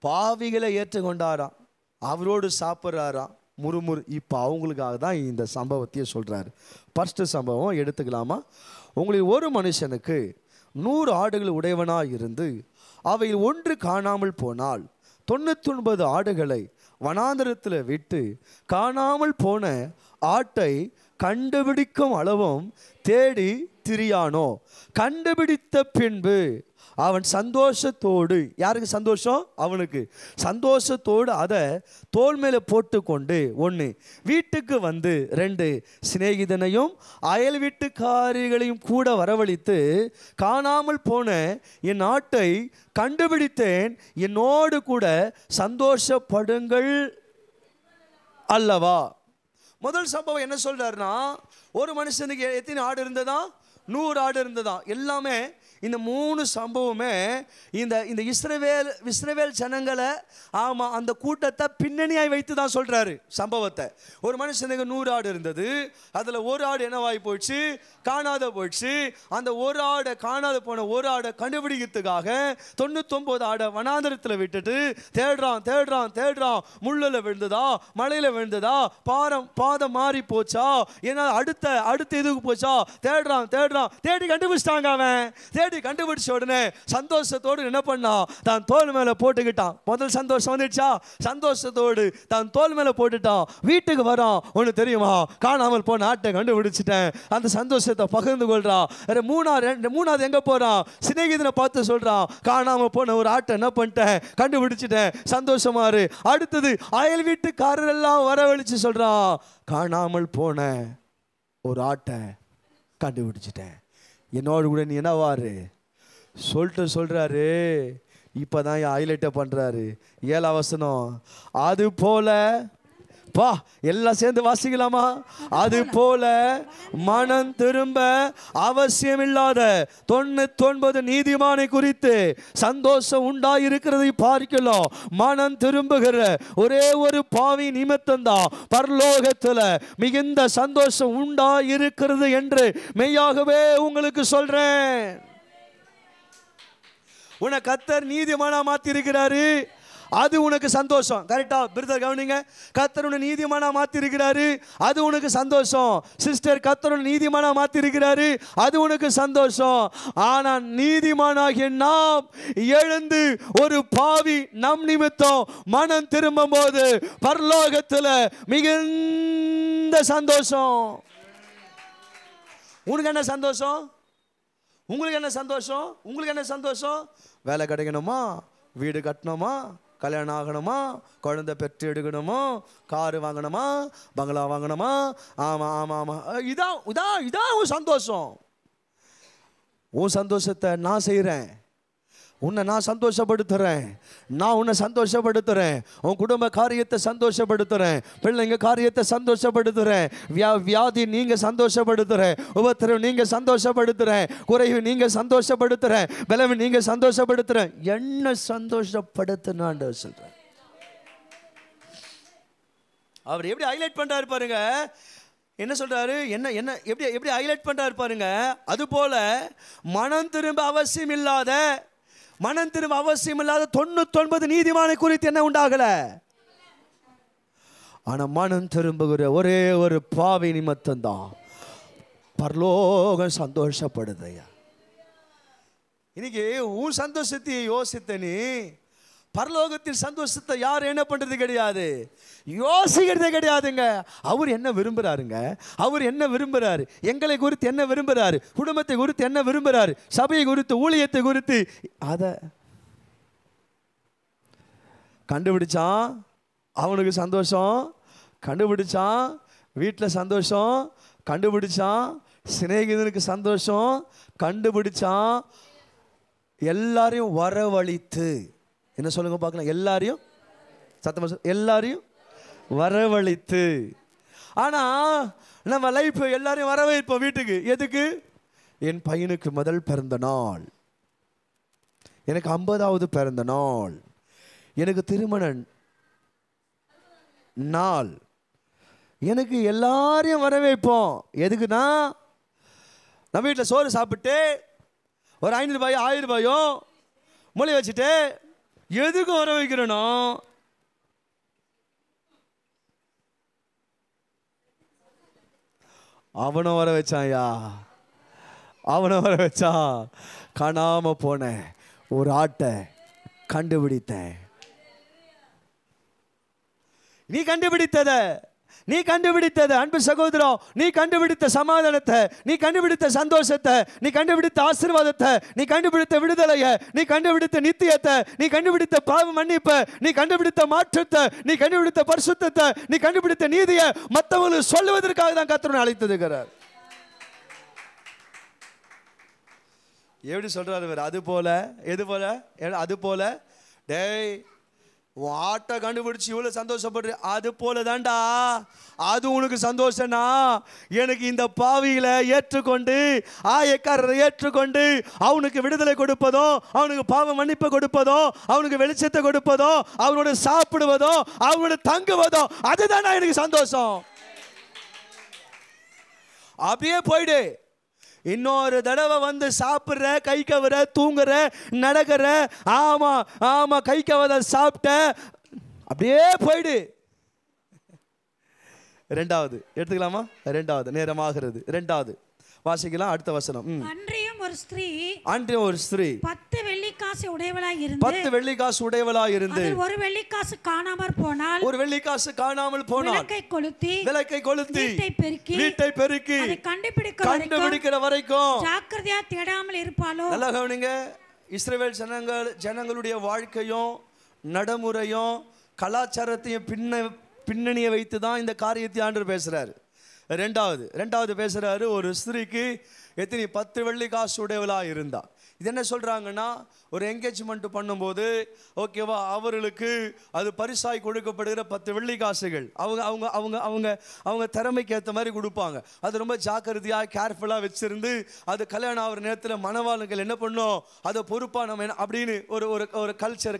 பாவிகளை ஏற்றுக்கொண்டாராம், அவரோடு சாப்பிட்றாராம். முறுமுறு. இப்போ அவங்களுக்காக தான் இந்த சம்பவத்தையே சொல்றாரு. ஃபர்ஸ்ட் சம்பவம் எடுத்துக்கலாமா? உங்களில் ஒரு மனுஷனுக்கு 100 ஆடுகள் உடையவனாய் இருந்து அவையில் ஒன்று காணாமல் போனால் 99 ஆடுகளை வனாந்தரத்தில் விட்டு காணாமல் போன ஆட்டை கண்டுபிடிக்கும் அளவும் தேடி திரியானோ? கண்டுபிடித்த பின்பு அவன் சந்தோஷத்தோடு, யாருக்கு சந்தோஷம்? அவனுக்கு சந்தோஷத்தோடு அதை தோள் மேலே போட்டுக்கொண்டு 1 வீட்டுக்கு வந்து 2 சிநேகிதனையும் அயல் வீட்டுக்காரிகளையும் கூட வரவழைத்து, காணாமல் போன என் ஆட்டை கண்டுபிடித்தேன், என்னோடு கூட சந்தோஷப்படுங்கள் அல்லவா? முதல் சம்பவம் என்ன சொல்றாருன்னா, ஒரு மனுஷனுக்கு எத்தனை ஆடு இருந்ததா? 100 ஆடு இருந்ததா. எல்லாமே இந்த 3 சம்பவமே இந்த இஸ்ரவேல் ஜனங்களை, ஆமாம், அந்த கூட்டத்தை பின்னணியாய் வைத்து தான் சொல்கிறாரு சம்பவத்தை. ஒரு மனுஷனுக்கு 100 ஆடு இருந்தது, அதில் ஒரு ஆடு என்னவாகி போயிடுச்சு? காணாத போயிடுச்சு. அந்த ஒரு ஆடை, காணாத போன ஒரு ஆடை கண்டுபிடிக்கிறதுக்காக 99 ஆடை வனாந்தரத்தில் விட்டுட்டு தேடுறான். முள்ளில் விழுந்ததா, மலையில் விழுந்ததா, பாதம் மாறி போச்சா, ஏன்னா அடுத்த இதுக்கு போச்சா, தேடி கண்டுபிடிச்சிட்டாங்க. அவன் தேடி கண்டுபிடிச்ச உடனே சந்தோஷத்தோடு என்ன பண்ணா? தான் தோல் மேல போட்டுக்கிட்டான். முதல் சந்தோஷம் வந்துடுச்சா? சந்தோஷத்தோடு தான் தோல் மேல போட்டுட்டான். வீட்டுக்கு வரான். ஒன்று தெரியுமா? காணாமல் போன ஆட்டை கண்டுபிடிச்சிட்டேன். அந்த சந்தோஷத்தை பகிர்ந்து கொள்றான். மூணாவது எங்க போறான்? சிநேகிதனை பார்த்து சொல்றான், காணாமல் போன ஒரு ஆட்டை என்ன பண்ணிட்டேன்? கண்டுபிடிச்சிட்டேன், சந்தோஷமாரு. அடுத்தது அயல் வீட்டுக்காரர் எல்லாம் வரவழைச்சு சொல்றான், காணாமல் போன ஒரு ஆட்டை கண்டுபிடிச்சிட்டேன், என்னோடு கூட நீ என்னவாரு சொல்றாரு. இப்பதான் ஹைலைட்டை பண்றாரு. 7ஆம் வசனம், அது போல பா எல்லாம் சேர்ந்து வாசிக்கலாமா? அது போல மனம் திரும்ப அவசியமில்லாத 99 நீதிமானை குறித்து சந்தோஷம் உண்டாயிருக்கிறதை பார்க்கலாம். மனம் திரும்புகிற ஒரே ஒரு பாவி நிமித்தம்தான் பரலோகத்தில் மிகுந்த சந்தோஷம் உண்டாயிருக்கிறது என்று மெய்யாகவே உங்களுக்கு சொல்றேன். உன்னை கர்த்தர் நீதிமானா மாத்தி இருக்கிறாரு, அது உனக்கு சந்தோஷம். கரெக்டா பிரதர் கவனிங்க. கர்த்தர் உன்னை நீதிமானா மாத்தி இருக்கிறாரு, அது உனக்கு சந்தோஷம். சிஸ்டர் கர்த்தர் உன்னை நீதிமானா மாத்தி இருக்கிறாரு, அது உனக்கு சந்தோஷம். ஆனா நீதிமானாகிய நாம் எழுந்து ஒரு பாவி நம் நிமித்தம் மனம் திரும்பும் போது பரலோகத்தில் மிகுந்த சந்தோஷம். உனக்கு என்ன சந்தோஷம்? உங்களுக்கு என்ன சந்தோஷம்? உங்களுக்கு என்ன சந்தோஷம்? வேலை கிடைக்கணுமா, வீடு கட்டணுமா, கல்யாணம் ஆகணுமா, குழந்தை பெற்று எடுக்கணுமா, காரு வாங்கணுமா, பங்களா வாங்கணுமா? ஆமாம் ஆமாம் ஆமாம், இதான் இதான் இதான் உன் சந்தோஷம். உன் சந்தோஷத்தை நான் செய்கிறேன், உன்னை நான் சந்தோஷப்படுத்துகிறேன், நான் உன்னை சந்தோஷப்படுத்துகிறேன், உன் குடும்ப காரியத்தை சந்தோஷப்படுத்துகிறேன், பிள்ளைங்க காரியத்தை சந்தோஷப்படுத்துகிறேன், வியாதி நீங்கள் சந்தோஷப்படுத்துகிறேன், உபத்திரம் நீங்கள் சந்தோஷப்படுத்துகிறேன், குறைவு நீங்கள் சந்தோஷப்படுத்துகிறேன், பலவு நீங்கள் சந்தோஷப்படுத்துகிறேன். என்ன சந்தோஷப்படுத்தினான்னு சொல்கிறேன். அவர் எப்படி ஹைலைட் பண்ணுறாரு பாருங்க. என்ன சொல்றாரு? என்ன என்ன எப்படி எப்படி ஹைலைட் பண்ணுறாரு பாருங்க. அதுபோல மனம் திரும்ப அவசியம் இல்லாத 99 நீதிமானை குறித்து என்ன உண்டாகல. ஆனா மனம் திரும்புகிற ஒரே ஒரு பாவி நிமித்தம்தான் பரலோகம் சந்தோஷப்படுதையா. இன்னைக்கு உன் சந்தோஷத்தை யோசித்த நீ பரலோகத்தின் சந்தோஷத்தை யாரும் என்ன பண்றது கிடையாது, யோசிக்கிறதே கிடையாதுங்க. அவர் என்ன விரும்புறாருங்க? அவர் என்ன விரும்புறாரு? எங்களை குறித்து என்ன விரும்புறாரு? குடும்பத்தை குறித்து என்ன விரும்புறாரு? சபையை குறித்து, ஊழியத்தை குறித்து, அதை கண்டுபிடிச்சான். அவனுக்கு சந்தோஷம். கண்டுபிடிச்சான். வீட்டில் சந்தோஷம். கண்டுபிடிச்சான். சிநேகிதனுக்கு சந்தோஷம். கண்டுபிடிச்சான். எல்லாரையும் வரவழைத்து, என்ன சொல்லுங்க பார்க்கலாம், எல்லாரையும் சத்தமா எல்லாரையும் வரவழைத்து. ஆனா நம்ம லைஃப் எல்லாரையும் வரவேற்போம் வீட்டுக்கு. எதுக்கு? என் பையனுக்கு முதல் பிறந்த நாள், எனக்கு 50வது பிறந்த நாள், எனக்கு திருமண நாள், எனக்கு எல்லாரையும் வரவேற்போம். எதுக்குன்னா நம்ம வீட்டில் சோறு சாப்பிட்டு ஒரு 500 ரூபாயோ 1000 ரூபாயோ மொழி வச்சுட்டு எதுக்கு வர வைக்கிறனோ, அவனும் வர வச்சான்யா, அவனை வர வச்சான். காணாம போன ஒரு ஆட்டை கண்டுபிடித்தேன். நீ கண்டுபிடித்தத அன்பு சகோதரம், நீ கண்டுபிடித்த சமாதானத்தை, நீ கண்டுபிடித்த சந்தோஷத்தை, நீ கண்டுபிடித்த ஆசீர்வாதத்தை, நீ கண்டுபிடித்த விடுதலையை, நீ கண்டுபிடித்த நித்தியத்தை, நீ கண்டுபிடித்த பாவ மன்னிப்பை, நீ கண்டுபிடித்த மாற்றத்தை, நீ கண்டுபிடித்த பரிசுத்தத்தை, நீ கண்டுபிடித்த நீதியை மற்றவங்களுக்கு சொல்லுவதற்காக தான் கர்த்தர் அழைத்திருக்கிறார். எப்படி சொல்றாரு? அது போல, எது போல? அது போல, டேய் உன் ஆட்டை கண்டுபிடிச்சு இவ்வளோ சந்தோஷப்படுற, அது போல தான்டா அது உனக்கு சந்தோஷம்னா, எனக்கு இந்த பாவிகளை ஏற்றுக்கொண்டு, ஆயக்காரரை ஏற்றுக்கொண்டு அவனுக்கு விடுதலை கொடுப்பதோ, அவனுக்கு பாவ மன்னிப்பை கொடுப்பதோ, அவனுக்கு வெளிச்சத்தை கொடுப்பதோ, அவனோட சாப்பிடுவதோ, அவனோட தங்குவதோ, அதுதானா எனக்கு சந்தோஷம். அப்படியே போயிடு. இன்னொரு தடவை வந்து சாப்பிட்ற, கை கவர, தூங்குற, நடக்கிற, ஆமா ஆமா கை கவர சாப்பிட்ட, அப்படியே போயிடு. ரெண்டாவது எடுத்துக்கலாமா? ரெண்டாவது நேரமாகிறது. ரெண்டாவது வாசிக்கலாம். அடுத்த வசனம். அன்றியும் ஒரு ஸ்திரீ 10 வெள்ளிக்காசு உடையவளாய் இருந்து ஒரு வெள்ளிக்காசு காணாமல் போனால், விளக்கை கொளுத்தி வீட்டை பெருக்கி கண்டுபிடிக்கிற வரைக்கும் ஜாக்கிரதையா தேடாமல் இருப்பாளோ? நல்லா கவனிங்க. இஸ்ரவேல் ஜனங்களுடைய வாழ்க்கையும் நடைமுறையும் கலாச்சாரத்தையும் பின்னணியை வைத்து தான் இந்த காரியத்தை ஆண்டவர் பேசுறாரு. ரெண்டாவது பேசுறாரு, ஒரு ஸ்திரீக்கு எத்தனை 10 வெள்ளி காசு உடையவளா இருந்தா. இது என்ன சொல்கிறாங்கன்னா, ஒரு என்கேஜ்மெண்ட் பண்ணும்போது ஓகேவா, அவர்களுக்கு அது பரிசாய் கொடுக்கப்படுகிற 10 வெள்ளி காசுகள் அவங்க அவங்க அவங்க அவங்க அவங்க திறமைக்கு ஏற்ற மாதிரி கொடுப்பாங்க. அது ரொம்ப ஜாக்கிரதையாக கேர்ஃபுல்லாக வச்சுருந்து அது கல்யாணம் ஆகிற நேரத்தில் மணவாளர்கள் என்ன பண்ணோம், அதை பொறுப்பாக நம்ம என்ன அப்படின்னு ஒரு ஒரு ஒரு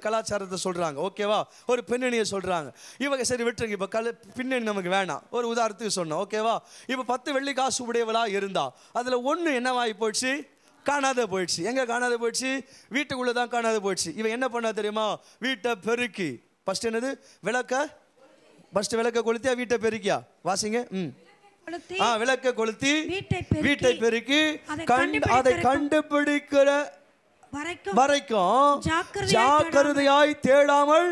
கலாச்சாரத்தை சொல்கிறாங்க. ஓகேவா, ஒரு பின்னணியை சொல்கிறாங்க. இவங்க சரி விட்டுருங்க, இப்போ பின்னணி நமக்கு வேணாம், ஒரு உதாரணத்துக்கு சொன்னோம். ஓகேவா, இப்போ 10 வெள்ளி காசு உடையவளாக இருந்தா அதில் ஒன்று என்னவாகி போயிடுச்சு, காணாத போயிடுச்சு. எங்க காணாத போயிடுச்சு, வீட்டுக்குள்ள தான் காணாத போயிடுச்சு. இவன் என்ன பண்ணா தெரியுமா, வீட்டை பெருக்கி ஃபர்ஸ்ட் என்னது விளக்க கொளுத்தியா வீட்டை பெருக்கியா, வாசிங்க. விளக்க கொளுத்தி வீட்டை பெருக்கி அதை கண்டுபிடிக்கிற வரைக்கும் ஜாக்கிரதையாய் தேடாமல்,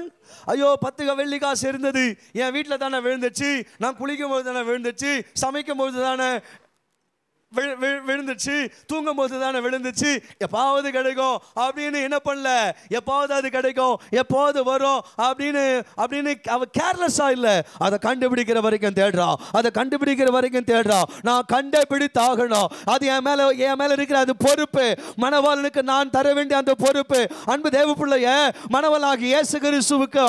ஐயோ 10 வெள்ளி காசு இருந்தது என் வீட்டில் தானே விழுந்துச்சு, நான் குளிக்கும் போது தானே விழுந்துச்சு, சமைக்கும் போது தானே விழுந்துச்சு, தூங்கும் போது தானே விழுந்துச்சு, எப்பாவது கிடைக்கும் அப்படின்னு என்ன பண்ணல, எப்பாவது அது கிடைக்கும், எப்போது வரும் அப்படின்னு அவ கேர்லெஸ்ஸா இல்ல, அதை கண்டுபிடிக்கிற வரைக்கும் தேடுறா, அதை கண்டுபிடிக்கிற வரைக்கும் தேடுறா. நான் கண்டுபிடித்தாகணும், அது என் மேல இருக்கிற அது பொறுப்பு, மணவாளனுக்கு நான் தர வேண்டிய அந்த பொறுப்பு. அன்பு தேவ பிள்ளைய, மணவாளாகி இயேசு கிறிஸ்துவுக்கு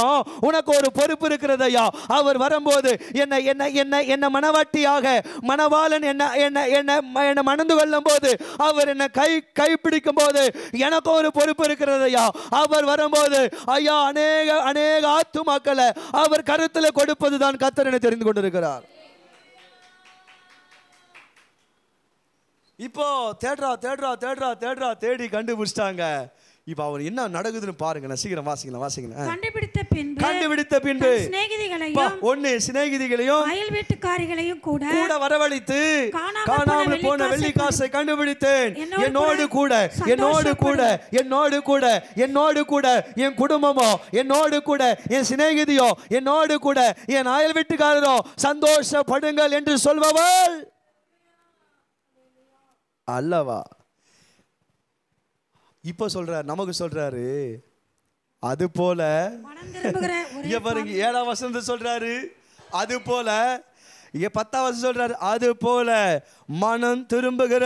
உனக்கு ஒரு பொறுப்பு இருக்கிறதையா. அவர் வரும்போது என்ன மணவாட்டியாக மணவாளன் என்ன மணந்து கொள்ளும் போது, அவர் என்ன கைப்பிடிக்கும் போது எனக்கு ஒரு பொறுப்பு இருக்கிறதையா. அவர் வரும்போது ஐயா அநேக ஆத்துமாக்களை அவர் கருத்தில் கொடுப்பதுதான் கர்த்தர் என தெரிந்து கொண்டிருக்கிறார். இப்போ தேடி கண்டுபிடிச்சிட்டாங்க. இப்போ அவர் என்ன நடக்குதுன்னு பாருங்க. சீக்கிரம் வாசிக்கலாம். கண்டுபிடித்த பின்பு சிநேகிதிகளையும் அயல் வீட்டுக்காரிகளையும் கூட வரவழைத்து காணாமல் போன வெள்ளி காசை கண்டுபிடித்தேன். என்னோடு கூட என் குடும்பமோ, என்னோடு கூட என் சிநேகிதியோ, என்னோடு கூட என் அயல் வீட்டுக்காரரோ சந்தோஷப்படுங்கள் என்று சொல்பவள் அல்லவா. இப்ப சொல்றாரு, நமக்கு சொல்றாரு, அது போல 7ஆம் வசனம் சொல்றாரு, அது போல 10ஆம் வசனம் சொல்றாரு, அது போல மனம் திரும்புகிற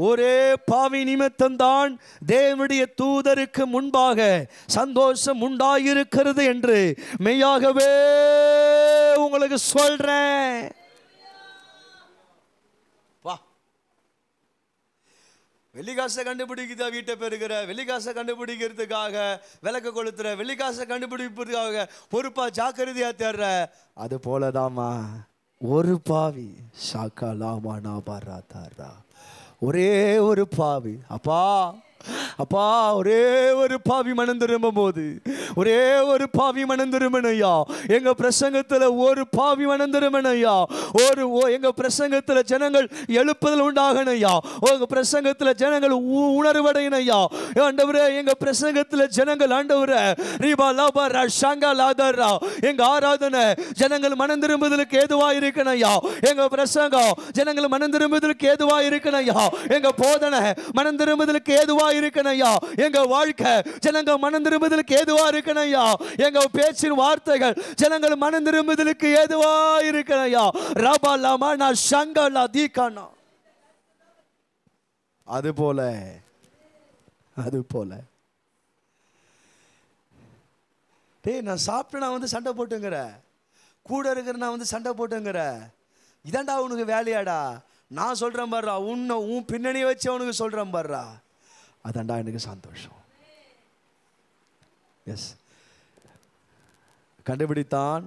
ஒரே பாவி நிமித்தம் தான் தேவனுடைய தூதருக்கு முன்பாக சந்தோஷம் உண்டாயிருக்கிறது என்று மெய்யாகவே உங்களுக்கு சொல்றேன். வெள்ளிக்காசை கண்டுபிடிக்குதா, வீட்டை பெருகிற வெள்ளிக்காசை கண்டுபிடிக்கிறதுக்காக விளக்கு கொளுத்துற வெள்ளிக்காசை கண்டுபிடிப்பதுக்காக பொறுப்பா ஜாக்கிரதையா தேடுற, அது போலதாமா ஒரு பாவி சாக்காலாமா நாபாரா தாரா, ஒரே ஒரு பாவி அப்பா ஒரே ஒரு பாவி மனம் திரும்பும் போது, ஒரே ஒரு பாவி மனம் திரும்பணையா. எங்க பிரசங்கத்துல ஒரு பாவி மனம் திரும்பணையா. எங்க பிரசங்கத்துல ஜனங்கள் எழுப்புதல் உண்டாகணையா. உங்க பிரசங்கத்துல ஜனங்கள் உணர்வடையணையா. ஆண்டவரே, எங்க பிரசங்கத்துல ஜனங்கள் ஆண்டவரே ரீபா லாபா ரஷாங்கா லாதரா, எங்க ஆராதனை ஜனங்கள் மனம் திரும்புதலுக்கு ஏதுவா இருக்கணையா. எங்க பிரசங்கம் ஜனங்கள் மனம் திரும்புதலுக்கு ஏதுவா இருக்கணையா. எங்க போதனை மனம் திரும்புதலுக்கு ஏதுவா இருக்கணையா. எங்க வாழ்க்கை ஜனங்கள் மனம் திரும்புதலுக்கு ஏதுவா இருக்கணையா. எங்க பேச்சின் வார்த்தைகள் ஜனங்கள் மனம் திரும்புதலுக்கு ஏதுவா இருக்கணையா. ரபா லாமா நா ஷங்கலா தீகானா. அது போல டேய், நான் சாப்பிட்டு நான் வந்து சண்டை போட்டுங்கிற, கூட இருக்கிற நான் வந்து சண்டை போட்டுங்கிற, இதாண்டா உனக்கு வேலையாடா. நான் சொல்றேன் பாருடா, உன் பின்னணியை வச்சு அவனுக்கு சொல்றேன் பாருடா, அதாண்டா எனக்கு சந்தோஷம். எஸ், கண்டுபிடித்தான்,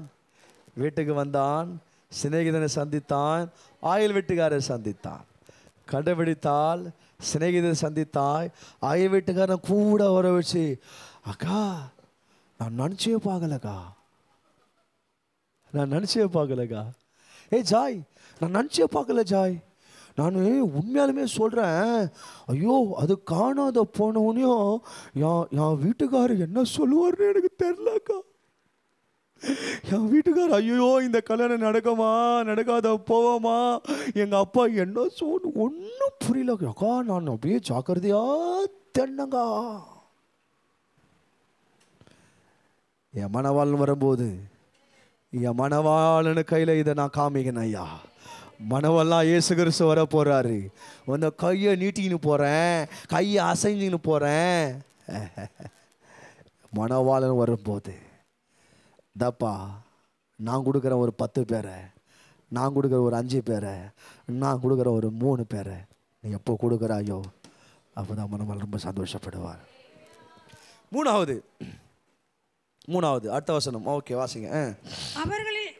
வீட்டுக்கு வந்தான், சிநேகிதனை சந்தித்தான், ஆயில் வீட்டுக்காரரை சந்தித்தான். கண்டுபிடித்தால் சிநேகிதனை சந்தித்தாய், ஆயில் வீட்டுக்காரன் கூட வர வச்சு, அக்கா நான் நினச்சே பார்க்கலக்கா, ஏய் ஜாய், நான் நினச்சே பார்க்கல ஜாய், நான் உண்மையாலுமே சொல்கிறேன், ஐயோ அது காணாத போனவனையும் என் வீட்டுக்காரர் என்ன சொல்லுவார்னு எனக்கு தெரிலக்கா. என் வீட்டுக்காரர் ஐயோ இந்த கல்யாணம் நடக்குமா நடக்காத போவோமா, எங்கள் அப்பா என்ன ஒன்றும் புரியலக்கா. நான் அப்படியே ஜாக்கிரதையா தென்னங்கா. என் மணவாளன் வரும்போது என் மணவாளனு கையில் இதை நான் காமிக்கணும் ஐயா. மனவெல்லாம் இயேசு கிறிஸ்து வர போறாரு. உன்னை கையை நீட்டின்னு போறேன், கையை அசைஞ்சின்னு போறேன். மணவாளன் வரும்போது தப்பா நான் கொடுக்குற ஒரு 10 பேரை, நான் கொடுக்குற ஒரு 5 பேரை, நான் கொடுக்குற ஒரு 3 பேரை நீ எப்போ கொடுக்குறாயோ அப்போதான் மனவாளன் ரொம்ப சந்தோஷப்படுவார். மூணாவது அடுத்த வசனம். ஓகே, வாசிங்க. அவர்களில்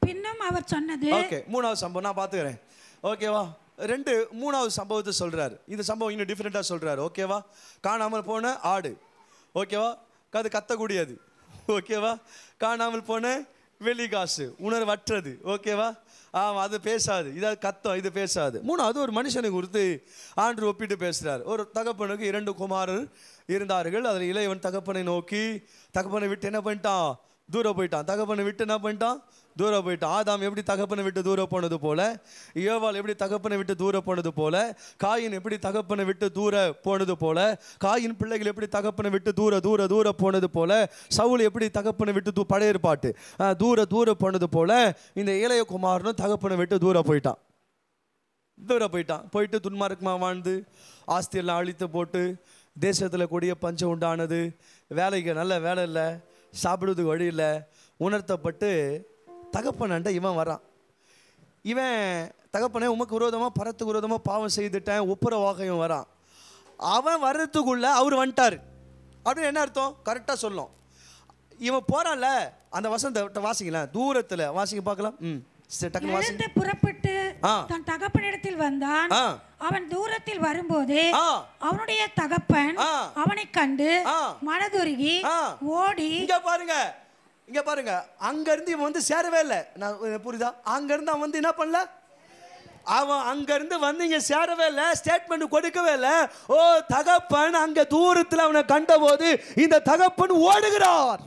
பின்னும் அவர் சொன்னது. ஓகே, மூணாவது சம்பவம் நான் பார்த்துக்கிறேன். ஓகேவா, மூணாவது சம்பவத்தை சொல்றாரு. இந்த சம்பவம் இன்னும் டிஃப்ரெண்டாக சொல்றாரு. ஓகேவா, காணாமல் போன ஆடு. ஓகேவா, அது கத்தக்கூடியது. ஓகேவா, காணாமல் போன வெள்ளி காசு, உணர்வற்றது. ஓகேவா, அது பேசாது, இதாவது கத்தம், இது பேசாது. மூணாவது ஒரு மனுஷனுக்கு கொடுத்து ஆண்டு ஒப்பிட்டு பேசுறாரு. ஒரு தகப்பனுக்கு 2 குமாரர் இருந்தார்கள். அதில் இளையவன் தகப்பனை நோக்கி, தகப்பனை விட்டு என்ன பண்ணிட்டான்? தூரம் போயிட்டான். தகப்பனை விட்டு என்ன பண்ணிட்டான்? தூரம் போயிட்டான். ஆதாம் எப்படி தகப்பனை விட்டு தூரம் போனது போல, ஏவாள் எப்படி தகப்பனை விட்டு தூரம் போனது போல, காயின் எப்படி தகப்பனை விட்டு தூர போனது போல, காயின் பிள்ளைகள் எப்படி தகப்பனை விட்டு தூர தூர தூர போனது போல, சவுல் எப்படி தகப்பனை விட்டு பழைய ஏற்பாட்டு தூர போனது போல, இந்த இளைய குமாரனும் தகப்பனை விட்டு தூரம் போயிட்டான். போயிட்டு துன்மார்க்கமாக வாழ்ந்து ஆஸ்தியெல்லாம் அழித்து போட்டு, தேசத்தில் கொடிய பஞ்சம் உண்டானது, வேலைக்கு நல்ல வேலை இல்லை, சாப்பிடுறதுக்கு வழி இல்லை, உணர்த்தப்பட்டு தகப்பனண்ட இவன் வரான். இவன் தகப்பனே உமக்கு விரோதமாக பரத்துக்கு விரோதமாக பாவம் செய்துட்டேன் ஒப்புரவாக இவன் வரான். அவன் வர்றதுக்குள்ள அவர் வந்துட்டார் அப்படின்னு என்ன அர்த்தம்? கரெக்டாக சொல்லும். இவன் போறான்ல, அந்த வசனத்தை வாசிக்கலாம், தூரத்தில் வாசிக்க பார்க்கலாம். புறப்பட்டு தன் தகப்பனிடத்தில் வந்தான். அவன் தூரத்தில் வரும்போது அவனுடைய தகப்பன் அவனை கண்டு மனதுருகி ஓடி. இங்க பாருங்க, அங்க இருந்து இவன் வந்து சேரவே இல்லை. நான் புரியுதா? அங்க இருந்து அவன் வந்து என்ன பண்ணல, அவன் அங்க இருந்து வந்து இங்க சேரவே இல்லை, ஸ்டேட்மெண்ட் கொடுக்கவே இல்லை. ஓ, தகப்பன் அங்க தூரத்தில் அவனை கண்ட போது இந்த தகப்பன் ஓடுகிறார்.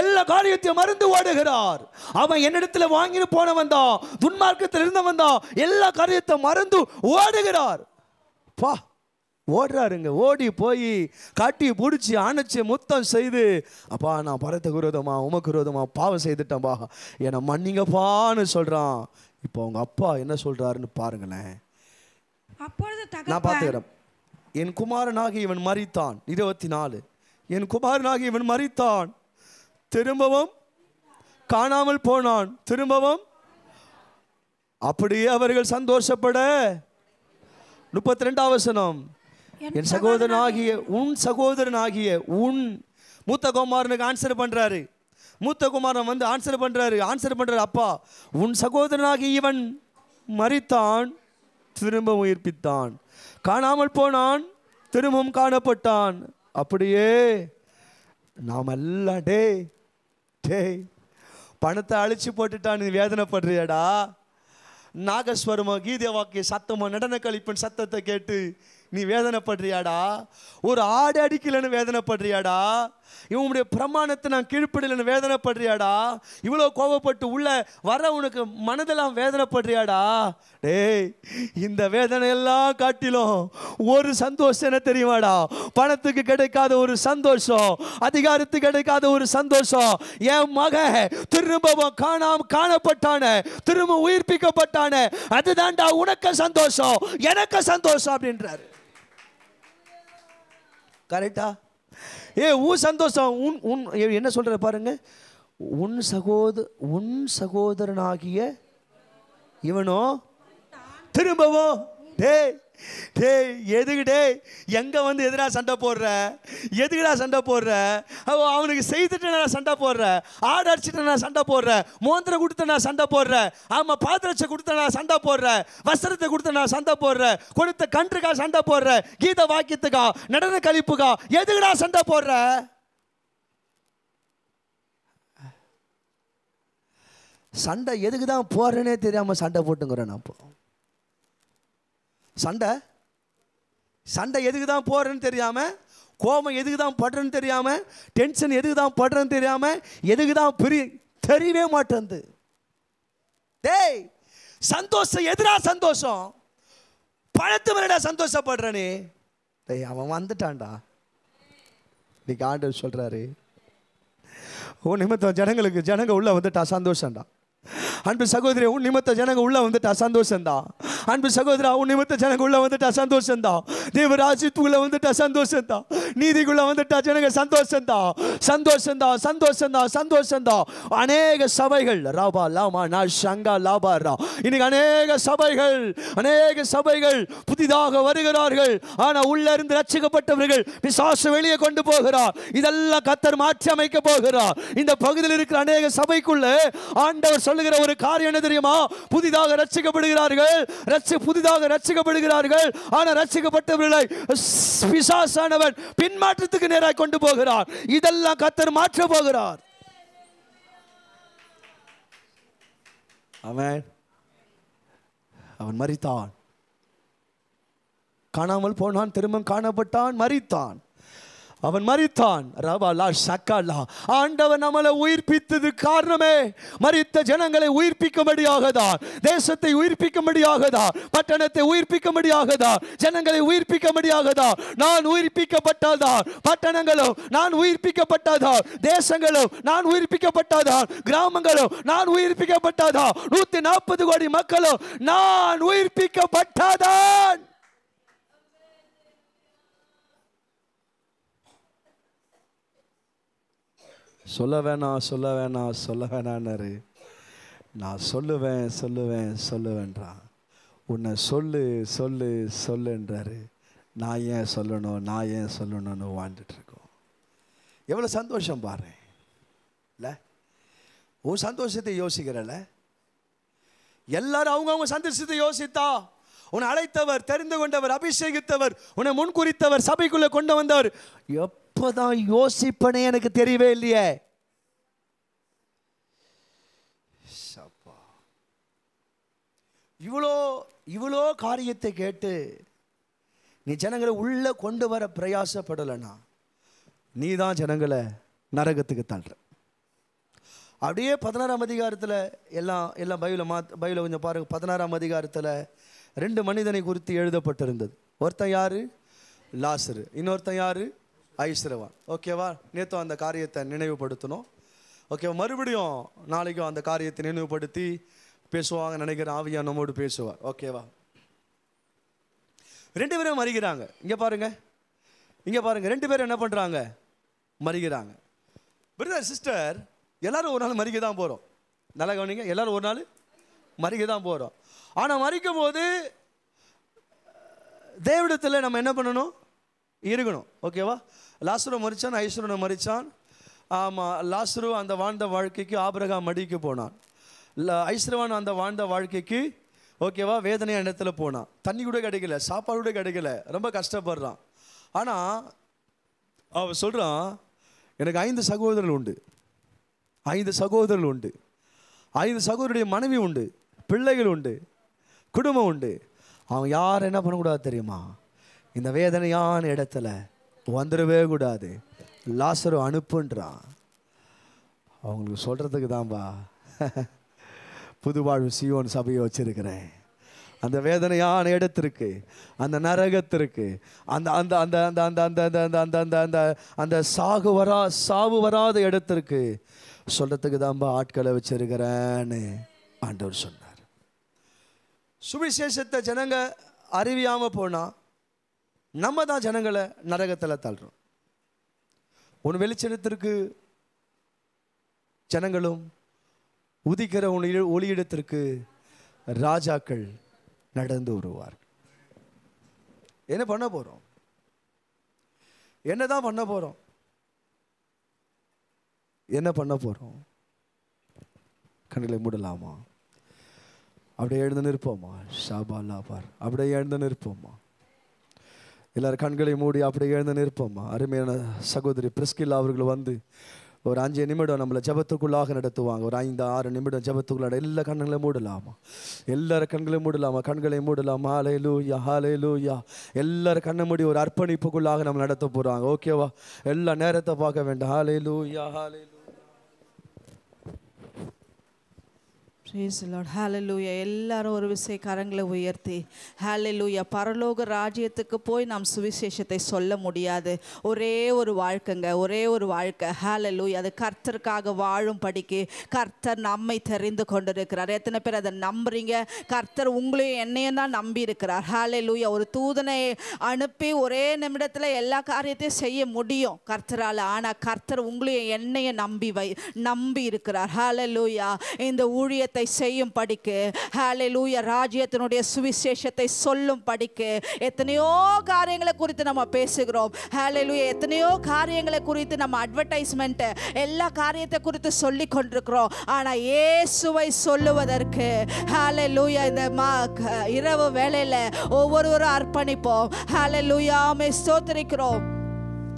எல்லா காரியத்தையும் மறந்து ஓடுகிறார். அவன் என்னிடத்துல வாங்கிட்டு போனவன் தான், துன்மார்க்கத்தில் இருந்தவன் தான், எல்லா காரியத்தையும் மறந்து ஓடுகிறார். பா, ஓடுறாருங்க. ஓடி போய் காட்டி பிடிச்சி அணைச்சி முத்தம் செய்து, அப்பா நான் பரத்துக்கு விரோதமா உமக்கு விரோதமா பாவம் செய்துட்டேன்பா, என்னை மன்னிங்கப்பான்னு சொல்றான். இப்போ அவங்க அப்பா என்ன சொல்றாருன்னு பாருங்களேன். நான் பார்த்துக்கிறேன். என் குமாரனாகி இவன் மரித்தான். 24. என் குமாரனாகி இவன் மரித்தான், திரும்பவும் காணாமல் போனான், திரும்பவும். அப்படியே அவர்கள் சந்தோஷப்பட. 32 வசனம். என் சகோதரனாகிய உன் மூத்த குமாரனுக்கு ஆன்சர் பண்றாரு. மூத்த குமாரன் வந்து ஆன்சர் பண்றாரு. அப்பா, உன் சகோதரனாகி இவன் மரித்தான், திரும்ப உயிர்ப்பித்தான், காணாமல் போனான், திரும்பவும் காணப்பட்டான். அப்படியே நாம் எல்லாம் டேய் பணத்தை அழிச்சு போட்டுட்டான், நீ வேதனைப்படுறியடா. நாகஸ்வரமோ கீத வாக்கிய சத்தமோ நடன கழிப்பின் சத்தத்தை கேட்டு நீ வேதனைப்படுறியாடா. ஒரு ஆடு அடிக்கலன்னு வேதனைப்படுறியாடா. இவனுடைய பிரமாணத்தை நான் கீழ்ப்படியலன்னு வேதனைப்படுறியாடா. இவ்வளோ கோபப்பட்டு உள்ள வர உனக்கு மனதெல்லாம் வேதனைப்படுறியாடா. டேய், இந்த வேதனையெல்லாம் காட்டிலும் ஒரு சந்தோஷம் என்ன தெரியுமாடா? பணத்துக்கு கிடைக்காத ஒரு சந்தோஷம், அதிகாரத்துக்கு கிடைக்காத ஒரு சந்தோஷம். என் மக திரும்பவும் காணப்பட்டான, திரும்ப உயிர்ப்பிக்கப்பட்டான, அதுதான்டா உனக்கு சந்தோஷம், எனக்கு சந்தோஷம் அப்படின்றாரு. கரெக்டா? உன் சந்தோஷம் உன் என்ன சொல்ற பாருங்க. உன் சகோதரனாகிய இவனோ திரும்பவும். எதுக்கு எங்க வந்து எதிரா சண்டை போடுற? எதுக்குடா சண்டை போடுற? அவனுக்கு செய்துட்டு நான் சண்டை போடுறேன், ஆடு அடிச்சுட்டு நான் சண்டை போடுறேன், மோந்திரம் கொடுத்து நான் சண்டை போடுறேன், ஆமா பாத்திரத்தை கொடுத்து நான் சண்டை போடுறேன், வஸ்திரத்தை கொடுத்து நான் சண்டை போடுறேன், கொடுத்த கன்றுக்கா சண்டை போடுறேன், கீத வாக்கியத்துக்கா நடன கழிப்புக்கா எதுக்குடா சண்டை போடுற? சண்டை எதுக்கு தான் போடுறேனே தெரியாம சண்டை போட்டுங்கிறேன். நான் சண்டை எதுக்கு தான் போடுறேன்னு தெரியாம, கோபம் எதுக்கு தான் படுறேன்னு தெரியாம, டென்ஷன் எதுக்கு தான் படுறேன்னு தெரியாம, எதுக்கு தான் தெரியவே மாட்டேங்குது. டேய், சந்தோஷம் எதிரா சந்தோஷம், பணத்து மேலடா சந்தோஷப்படுறனே. டேய், அவன் வந்துட்டான்டா. இன்னைக்கு ஆண்டவர் சொல்றாரு, உன் நிமித்தம் ஜனங்க உள்ள வந்துட்டா சந்தோஷம்டா. அன்பு சகோதரி, உன் நிமித்த ஜனங்க உள்ள வந்துட்டா சந்தோஷம்தான். அன்பு சகோதரா, உன் நிமித்த ஜனங்க உள்ள வந்துட்டா சந்தோஷம்தான். தேவராஜ்யத்துக்குள்ள வந்துட்டா சந்தோஷம்தான். நீதிக்குள்ள வந்துட்டா ஜனங்க சந்தோஷம்தான், சந்தோஷம்தான், சந்தோஷம்தான், சந்தோஷம்தான். அநேக சபைகள் ராபா லாமா நா ஷங்கா லாபா ரா, இன்னைக்கு அநேக சபைகள் புதிதாக வருகிறார்கள். ஆனா உள்ள இருந்து ரட்சிக்கப்பட்டவர்கள் பிசாசு வெளியே கொண்டு போகிறார். இதெல்லாம் கர்த்தர் மாற்றி அமைக்க போகிறார். இந்த பகுதியில் இருக்கிற அநேக சபைக்குள்ள ஆண்டவர் சொல்லுகிற ஒரு காரியம் என்ன தெரியுமா? புதிதாக ரட்சிக்கப்படுகிறார்கள். ஆனா ரட்சிக்கப்பட்டவர்களை பிசாசானவன் பின்மாற்றத்துக்கு நேராக கொண்டு போகிறார். இதெல்லாம் கர்த்தர் மாற்ற போகிறார். அவன் மரித்தான், காணாமல் போனான், திரும்ப காணப்பட்டான், மரித்தான். அவன் மரித்தான். ஆண்டவன் நம்மளை உயிர்ப்பித்தது காரணமே மரித்த ஜனங்களை உயிர்ப்பிக்கும்படியாகதான், தேசத்தை உயிர்ப்பிக்கும்படியாகதான், பட்டணத்தை உயிர்ப்பிக்கும்படியாகதான், ஜனங்களை உயிர்ப்பிக்கும்படியாகதான். நான் உயிர்ப்பிக்கப்பட்டதான், பட்டணங்களும் நான் உயிர்ப்பிக்கப்பட்டதான், தேசங்களும் நான் உயிர்ப்பிக்கப்பட்டதான், கிராமங்களும் நான் உயிர்ப்பிக்கப்பட்டதான், 140 கோடி மக்களும் நான் உயிர்ப்பிக்கப்பட்டதான். சொல்ல வேணான்னாரு. நான் சொல்லுவேன்றான். உன்னை சொல்லுன்றாரு. நான் ஏன் சொல்லணும்னு வாழ்ந்துட்டு இருக்கோம். எவ்வளோ சந்தோஷம் பாரு இல்லை? உன் சந்தோஷத்தை யோசிக்கிறல்ல? எல்லாரும் அவங்கவுங்க சந்தோஷத்தை யோசித்தா, உன்னை அழைத்தவர், தெரிந்து கொண்டவர், அபிஷேகித்தவர், உன்னை முன்குறித்தவர், சபைக்குள்ளே கொண்டு வந்தவர் எப்போதான் யோசிப்பனே எனக்கு தெரியவே இல்லையே. இவ்வளோ காரியத்தை கேட்டு நீ ஜனங்களை உள்ள கொண்டு வர பிரயாசப்படலைன்னா நீ தான் ஜனங்களை நரகத்துக்கு தள்ளுற. அப்படியே 16ஆம் அதிகாரத்தில் எல்லாம் பைபிளை கொஞ்சம் பாருங்க. 16ஆம் அதிகாரத்தில் 2 மனிதனை குறித்து எழுதப்பட்டிருந்தது. ஒருத்தன் யாரு? லாசரு. இன்னொருத்தன் யாரு? ஐஸ்வரவான். ஓகேவா? நேற்று அந்த காரியத்தை நினைவுபடுத்தணும். ஓகேவா? மறுபடியும் நாளைக்கும் அந்த காரியத்தை நினைவுபடுத்தி பேசுவாங்க நினைக்கிறேன். ஆவியா நம்மோடு பேசுவார். ஓகேவா? 2 பேரும் மறிக்கிறாங்க. இங்கே பாருங்க 2 பேரும் என்ன பண்ணுறாங்க? மறிக்கிறாங்க. பிரதர் சிஸ்டர், எல்லாரும் ஒரு நாள் மறிக்க தான் போகிறோம். நல்லா கவனிங்க, எல்லாரும் ஒரு நாள் மறிக்க தான் போகிறோம். ஆனால் மறிக்கும் போது தேவனிடத்தில் நம்ம என்ன பண்ணணும்? இருக்கணும். ஓகேவா? லாசரு மறிச்சான், ஐஸ்வரனை மறிச்சான். ஆமாம், லாசரு அந்த வாழ்ந்த வாழ்க்கைக்கு ஆபிரகாம் மடிக்கு போனான். ஐஸ்வரவான் அந்த வாழ்ந்த வாழ்க்கைக்கு ஓகேவா வேதனையான இடத்துல போனான். தண்ணி கூட கிடைக்கல, சாப்பாடு கூட கிடைக்கல, ரொம்ப கஷ்டப்படுறான். ஆனால் அவன் சொல்கிறான், எனக்கு 5 சகோதரர்கள் உண்டு, 5 சகோதரருடைய மனைவி உண்டு, பிள்ளைகள் உண்டு, குடும்பம் உண்டு. அவன் யார் என்ன பண்ணக்கூடாது தெரியுமா? இந்த வேதனையான இடத்துல வந்துடவே கூடாது. லாசரு அனுப்புன்றான். அவங்களுக்கு சொல்கிறதுக்கு தான்பா புது வாழ்வு சீயோன் சபையை வச்சிருக்கிறேன். அந்த வேதனையான இடத்திற்கு, அந்த நரகத்திற்கு, அந்த அந்த அந்த அந்த அந்த அந்த அந்த அந்த அந்த அந்த அந்த சாவு வராத இடத்திற்கு சொல்றதுக்கு தான்பா ஆட்களை வச்சிருக்கிறேன்னு ஆண்டவர் சொன்னார். சுவிசேஷத்தை ஜனங்க அறிவியாம போனா நம்ம தான் ஜனங்களை நரகத்தில் தள்ளுறோம். உன் வெளிச்சத்திற்கு ஜனங்களும் உதிக்கிற ஒளியிடத்திற்கு ராஜாக்கள் நடந்து வருவார். என்ன பண்ண போறோம்? என்னதான் பண்ண போறோம்? என்ன பண்ண போறோம்? கண்களை மூடலாமா? அப்படியே எழுந்து நிற்போமா? ஷாபா லாபார். அப்படியே எழுந்து நிற்போமா? எல்லாரும் கண்களை மூடி அப்படியே எழுந்து நிற்போமா? அருமையான சகோதரி பிரிஸ்கில்லா அவர்கள் வந்து ஒரு 5 நிமிடம் நம்மளை ஜபத்துக்குள்ளாக நடத்துவாங்க. ஒரு 5-6 நிமிடம் ஜபத்துக்குள்ளாட. எல்லா கண்களை மூடலாமா? எல்லாரும் கண்களை மூடலாமா? கண்களை மூடலாமா? ஹல்லேலூயா, ஹல்லேலூயா. எல்லாரும் கண்ணை மூடி ஒரு அர்ப்பணிப்புக்குள்ளாக நம்ம நடத்த போறாங்க. ஓகேவா? எல்லா நேரத்தை பார்க்க வேண்டாம். ஹல்லேலூயா, ஹல்லேலூயா. Praise the Lord. Hallelujah. எல்லாரும் ஒரு விசை கரங்களை உயர்த்தி ஹalleluya. பரலோக ராஜ்யத்துக்கு போய் நாம் சுவிசேஷத்தை சொல்ல முடியாது. ஒரே ஒரு வாழ்க்கைங்க, ஒரே ஒரு வாழ்க்கை. ஹalleluya. அது கர்த்தருக்காக வாழும் படிக்கு கர்த்தர் நம்மை தெரிந்து கொண்டிருக்கிறார். எத்தனை பேர் அதை நம்புறீங்க? கர்த்தர் உங்களையும் என்னையும் தான் நம்பி இருக்கிறார். ஹalleluya. ஒரு தூதனை அனுப்பி ஒரே நிமிடத்தில் எல்லா காரியத்தையும் செய்ய முடியும் கர்த்தரால். ஆனால் கர்த்தர் உங்களையும் என்னையும் நம்பி இருக்கிறார். ஹalleluya. இந்த ஊழியத்தை செய்யும் படிக்கு ஹalleluya, ராஜ்யத்தினுடைய சுவிசேஷத்தை சொல்லும் படிக்கு எத்தனையோ காரியங்களை குறித்து நம்ம பேசுகிறோம். ஹalleluya. எத்தனையோ காரியங்களை குறித்து நம்ம அட்வர்டைஸ்மெண்ட் எல்லா காரியத்தை குறித்து சொல்லி கொண்டிருக்கிறோம். ஆனா இயேசுவை சொல்லுவதற்கு ஹalleluya இந்த இரவு வேளையில ஒவ்வொருவரும் அர்ப்பணிப்போம். ஹalleluya. ஆமென். ஸ்தோத்திரிக்கிறோம்.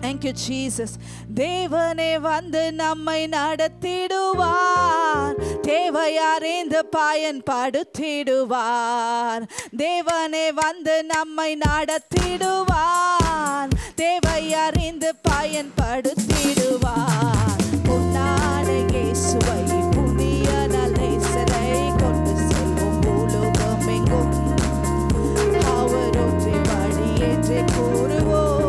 Thank you Jesus. தேவனே வந்து நம்மை நடத்திடுவார், தேவையறிந்து பயன்படுத்திடுவார். தேவனே வந்து நம்மை நடத்திடுவார், தேவையறிந்து பயன்படுத்திடுவார். பொன்னான இயேசுவை புதிய நேசரை கொண்டு செல்வோம் பூலோகமெங்கும். அவர் ஒற்றை வழி என்று கூறுவோம்.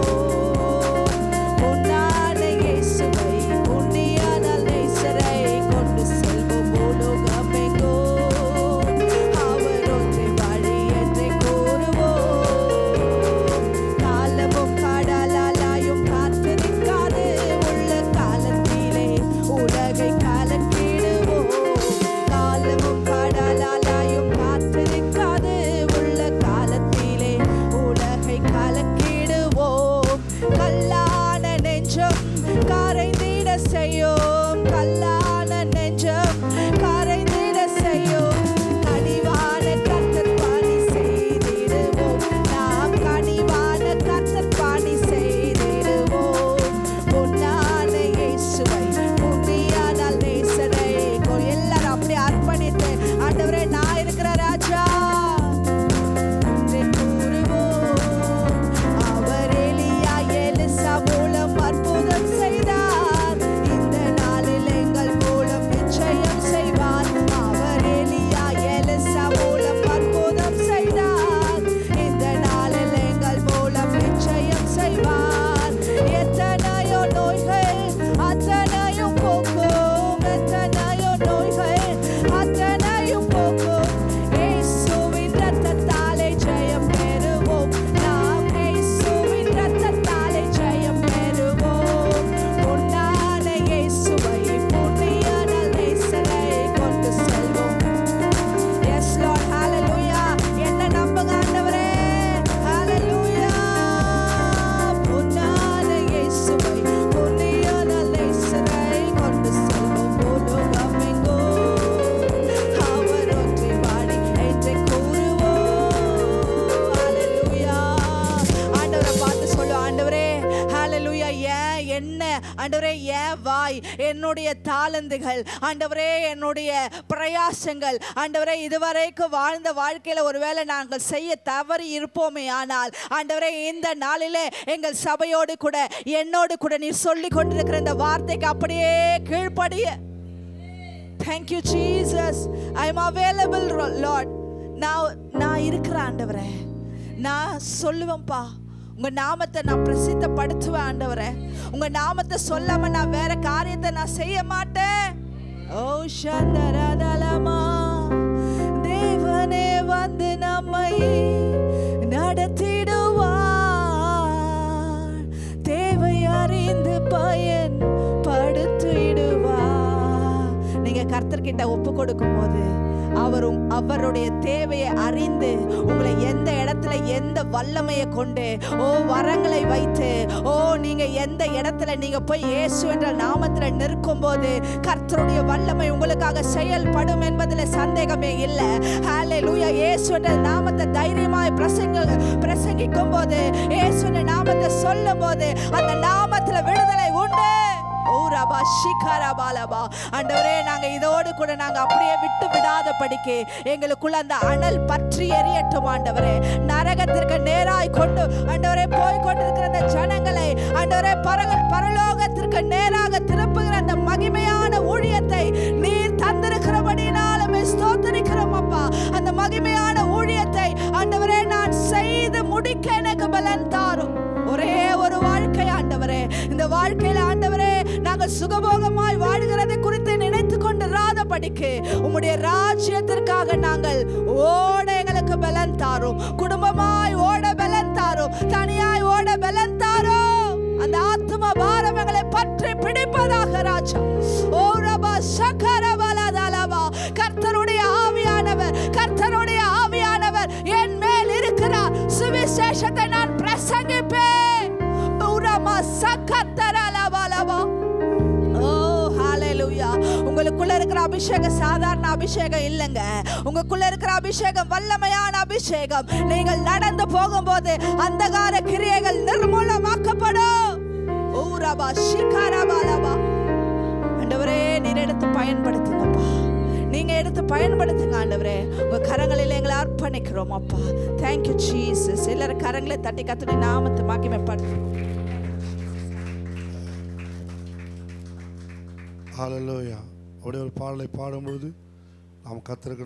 ஆண்டவரே என் வாய், என்னுடைய தாளந்துகள், ஆண்டவரே என்னுடைய பிரயாசங்கள், ஆண்டவரே இதுவரைக்கும் வாழ்ந்த வாழ்க்கையில ஒருவேளை நாங்கள் செய்ய தவறி இருப்போமே, ஆனால் ஆண்டவரே இந்த நாளிலே எங்கள் சபையோடு கூட என்னோடு கூட நீ சொல்லி கொண்டிருக்கிற இந்த வார்த்தைக்கு அப்படியே கீழ்ப்படிய. Thank you Jesus. I am available Lord. நான் இருக்கிற ஆண்டவரே, நான் சொல்லுவேன்ப்பா, உங்க நாமத்தை நான் பிரசித்தப்படுத்துவேன் ஆண்டவரே. உங்க நாமத்தை சொல்லாம நான் வேற காரியத்தை நான் செய்ய மாட்டேன். ஓ சந்தரதலமா, தேவனே வந்து நம்மை நடத்திடுவார், தேவை அறிந்து பயன்படுத்திடுவார். நீங்க கர்த்தர்கிட்ட ஒப்பு கொடுக்கும் போது அவருடைய தேவையை அறிந்து உங்களை எந்த இடத்துல எந்த வல்லமையை கொண்டு வரங்களை வைத்து நீங்க எந்த இடத்துல நீங்க போய் இயேசு என்ற நாமத்துல நிற்கும் போது கர்த்தருடைய வல்லமை உங்களுக்காக செயல்படும் என்பதில் சந்தேகமே இல்லை. ஹல்லேலூயா. இயேசு என்ற நாமத்தை தைரியமாய் பிரசங்கிக்கும் போது, இயேசு என்ற நாமத்தை சொல்லும் போது அந்த நாமத்துல விடுதலை உண்டு. ஆண்டவரே, நாங்க இதோடு கூட நாங்க அப்படியே விட்டு விடாத படிக்கு எங்களுக்குள்ள அந்த அனல் பற்றி எரியட்டும் ஆண்டவரே. நரகத்திற்கு நேராய் கொண்டு ஆண்டவரே போய் கொண்டிருக்கிற அந்த ஜனங்களை ஆண்டவரே பரலோகத்திற்கு நேராக திருப்புகிற அந்த மகிமையான ஊழியத்தை நீர் தந்திருக்கிறபடினாலும் இந்த வாழ்க்கையில ஆண்டவரே நாங்கள் சுகபோகமாய் வாழுகிறதை குறித்து நினைத்து கொண்டிராதபடிக்கு உம்முடைய ராஜ்யத்திற்காக நாங்கள் ஓட எங்களுக்கு பலன் தாரும். குடும்பமாய் ஓட பலன் தாரும். தனியாய் ஓட பலன் தாரும். அந்த ஆத்ம பாரம் எங்களை பற்றி பிடிப்பதாக ராஜா. ஓ ரபா சகரபலதலபா. கர்த்தருடைய ஆவியானவர், கர்த்தருடைய ஆவியானவர் என் மேல் இருக்கிறார். சுவிசேஷத்தை நான் பிரசங்கிப்பேன். உரமா சகத்தரலபலபா. ஓ ஹalleluya. உங்களுக்குள்ள இருக்கிற அபிஷேகம் சாதாரண அபிஷேகம் இல்லைங்க. உங்களுக்குள்ள இருக்கிற அபிஷேகம் வல்லமையான அபிஷேகம். நீங்கள் நடந்து போகும்போது அந்தகார கிரியைகள் நிர்மூலமாக்கப்படும். ஓ ரபா ஷிகரபலபா. ஆண்டவரே நீர் எடுத்து பயன்படுத்துங்கப்பா. நீங்க எடுத்து பயன்படுத்துங்க ஆண்டவரே. உங்க கரங்களில் எங்களை அர்ப்பணிக்கிறோம் அப்பா. Thank you Jesus. எல்லாரும் கரங்களை தட்டி கர்த்தருடைய நாமத்தை மகிமைப்படுத்துங்க. ஹalleluya. அப்படியே ஒரு பாடலை பாடும்போது நாம் கர்த்தருக்கு